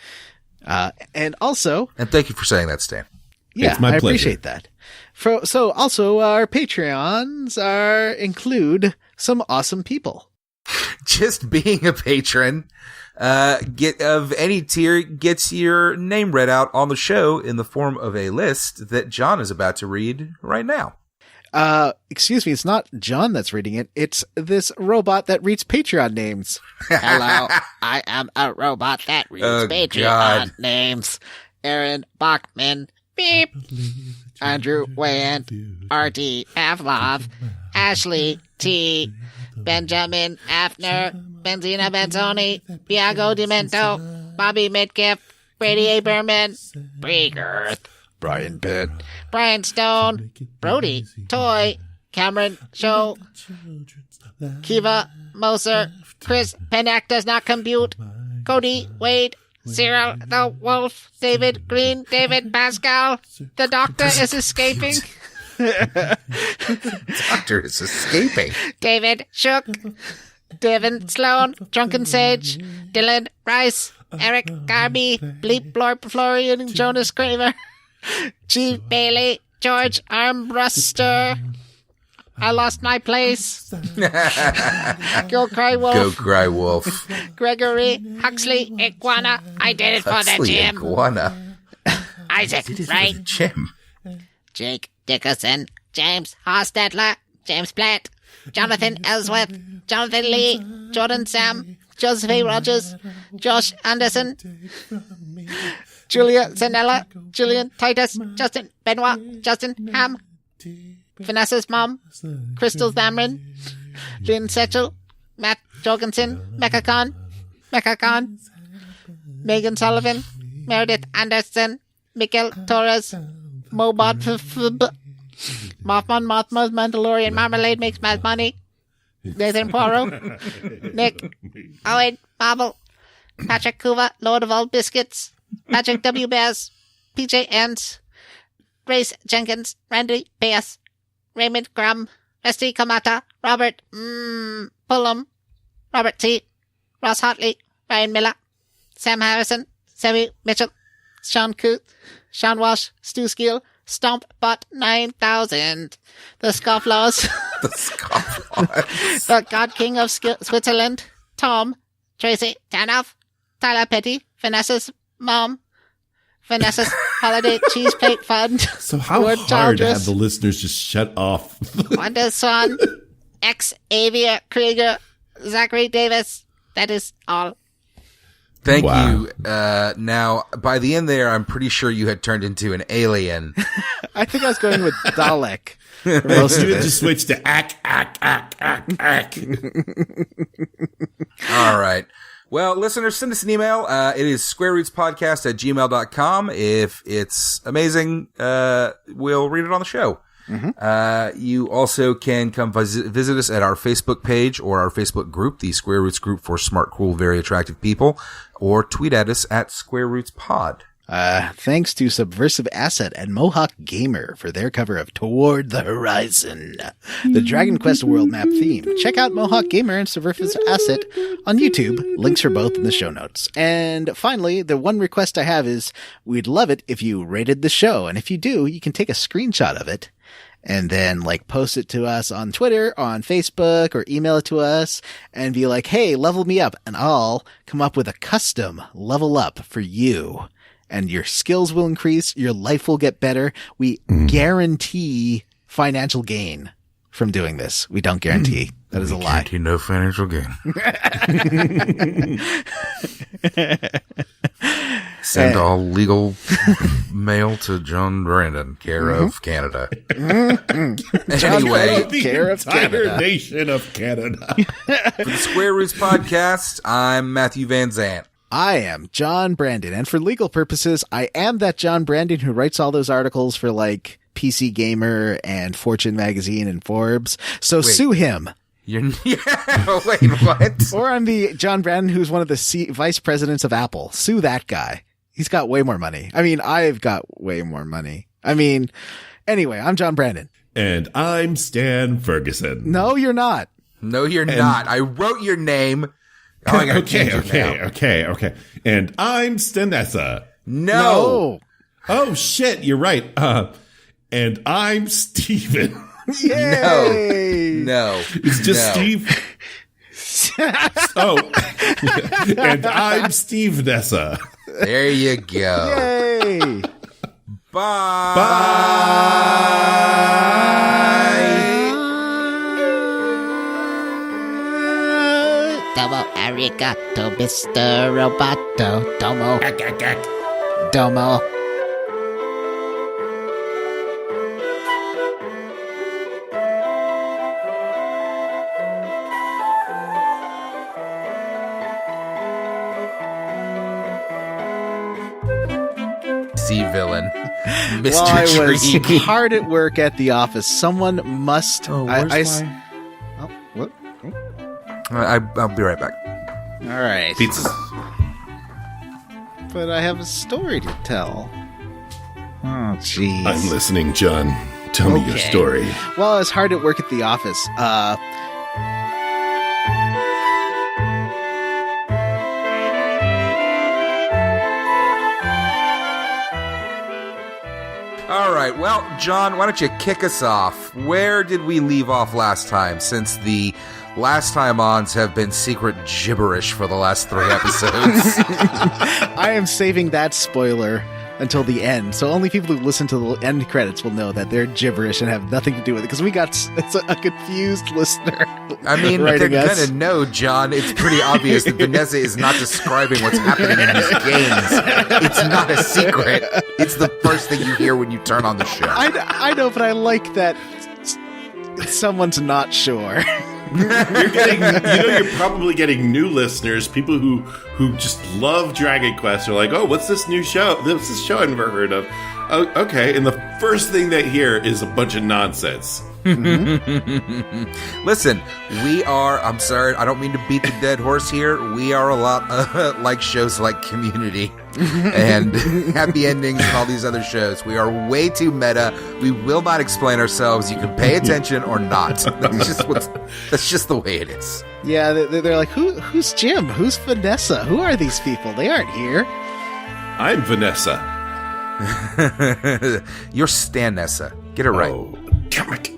And also, And thank you for saying that, Stan. yeah, It's my I pleasure. appreciate that. So also our Patreons include some awesome people. Just being a patron of any tier gets your name read out on the show in the form of a list that John is about to read right now. Excuse me, it's not John that's reading it. It's this robot that reads Patreon names. Hello, I am a robot that reads Oh, Patreon God. names. Aaron Bachman, beep. Andrew Wayand, R.T. Avlov, Ashley T. Benjamin Afner, Benzina Benzoni, Biago Demento, Bobby Midkiff, Brady A. Berman, Breaker, Brian Pitt, Brian Stone, Brody, Toy, Cameron Show, Kiva Moser, Chris Pennack does not compute, Cody Wade, Cyril the Wolf, David Green, David Pascal, the Doctor is escaping, Doctor is escaping. David Shook, Devin Sloan, Drunken Sage, Dylan Rice, Eric Garby, Bleep Blorp Florian, Jonas Kramer, G. Bailey, George Armbruster. I lost my place. Go Cry Wolf. Go Cry Wolf. Gregory Huxley Iguana. I did it for the Huxley gym. Iguana. Isaac Wright. Jim. Jake Dickerson, James Hostetler, James Platt, Jonathan Ellsworth, Jonathan Lee, Jordan Sam, Joseph A. Rogers, Josh Anderson, Julia Zanella, Julian Titus, Justin Benoit, Justin Ham, Vanessa's mom, Crystal Thamrin, Lynn Setchell, Matt Jorgensen, Mechacon, Megan Sullivan, Meredith Anderson, Mikkel Torres, Mobot Mothman's Mandalorian Marmalade makes mad money. Nathan Poirot, Nick Owen Marble, Patrick Kuva, Lord of all Biscuits, Patrick W. Bears, PJ Ends, Grace Jenkins, Randy Bass, Raymond Graham, Rusty Kamata, Robert Pullum, Robert T, Ross Hartley, Ryan Miller, Sam Harrison, Sammy Mitchell, Sean Coote, Sean Walsh, Stu Skill, Stomp Bot 9000, the Scofflaws, The Scofflaws. the God King of Switzerland, Tom, Tracy Tanoff, Tyler Petty, Vanessa's mom, Vanessa's Holiday Cheese Plate Fund, So how Ward hard to Childress, have the listeners just shut off? Wonder Swan, Xavier Krieger, Zachary Davis. That is all. Thank Wow. you. Now, by the end there, I'm pretty sure you had turned into an alien. I think I was going with Dalek. For most of You had to it. switch to ack. All right. Well, listeners, send us an email. It is squarerootspodcast@gmail.com. If it's amazing, we'll read it on the show. You also can come visit us at our Facebook page or our Facebook group, the Square Roots Group for Smart, Cool, Very Attractive People, or tweet at us at Square Roots Pod. Thanks to Subversive Asset and Mohawk Gaymer for their cover of Toward the Horizon, the Dragon Quest world map theme. Check out Mohawk Gaymer and Subversive Asset on YouTube. Links for both in the show notes. And finally, the one request I have is we'd love it if you rated the show. And if you do, you can take a screenshot of it and then post it to us on Twitter, on Facebook, or email it to us and be like, hey, level me up. And I'll come up with a custom level up for you. And your skills will increase. Your life will get better. We guarantee financial gain from doing this. We don't guarantee. That is a lie. Guarantee no financial gain. Send all legal mail to John Brandon, care of Canada. Anyway, The Care of entire Canada. nation of Canada. for the Square Roots Podcast, I'm Matthew Van Zant. I am John Brandon. And for legal purposes, I am that John Brandon who writes all those articles for PC Gamer and Fortune Magazine and Forbes. So sue him. You're, wait, what? Or I'm the John Brandon who's one of the vice presidents of Apple. Sue that guy. He's got way more money. I mean, I've got way more money. I mean, anyway, I'm John Brandon. And I'm Stan Ferguson. No, you're not. No, you're not. I wrote your name. Oh, I gotta change it now. Okay. And I'm Stanessa. No. Oh, shit, you're right. And I'm Steven. Yay! No. It's just No. Steve. Oh. And I'm Steve Nessa. There you go. Yay! Domo arigato, Mr. Roboto. Domo. Domo. C villain. Mr. While I was Tree. hard at work at the office, someone must. Oh, I- where's I- Oh, what? I'll be right back. All right. Pizzas. But I have a story to tell. Oh, jeez. I'm listening, John. Tell me your Okay. story. Well, I was hard at work at the office. All right. Well, John, why don't you kick us off? Where did we leave off last time, since the last time ons have been secret gibberish for the last 3 episodes? I am saving that spoiler until the end, so only people who listen to the end credits will know that they're gibberish and have nothing to do with it, because we got a confused listener. I mean, they're writing us. gonna know, John. It's pretty obvious that Vanessa is not describing what's happening in these games. It's not a secret. It's the first thing you hear when you turn on the show. I know, but I like that someone's not sure. You're getting, you're probably getting new listeners, people who just love Dragon Quest are like, oh, what's this new show? This is a show I've never heard of. Oh, okay, and the first thing they hear is a bunch of nonsense. Listen, we are, I'm sorry, I don't mean to beat the dead horse here. We are a lot like shows like Community and Happy Endings and all these other shows. We are way too meta. We will not explain ourselves. You can pay attention or not. That's just the way it is. Yeah, they're like, who's Jim? Who's Vanessa? Who are these people? They aren't here. I'm Vanessa. You're Stan Nessa. Get it right. Oh, damn it.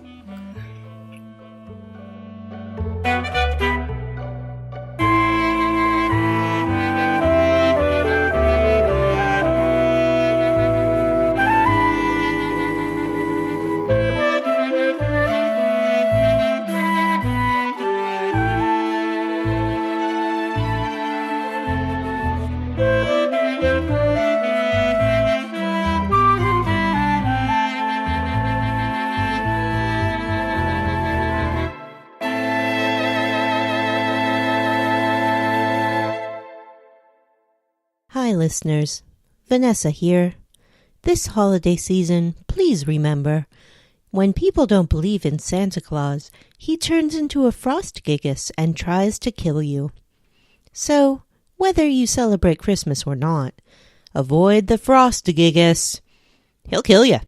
listeners. Vanessa here. This holiday season, please remember, when people don't believe in Santa Claus, he turns into a frostgigus and tries to kill you. So, whether you celebrate Christmas or not, avoid the frostgigus. He'll kill you.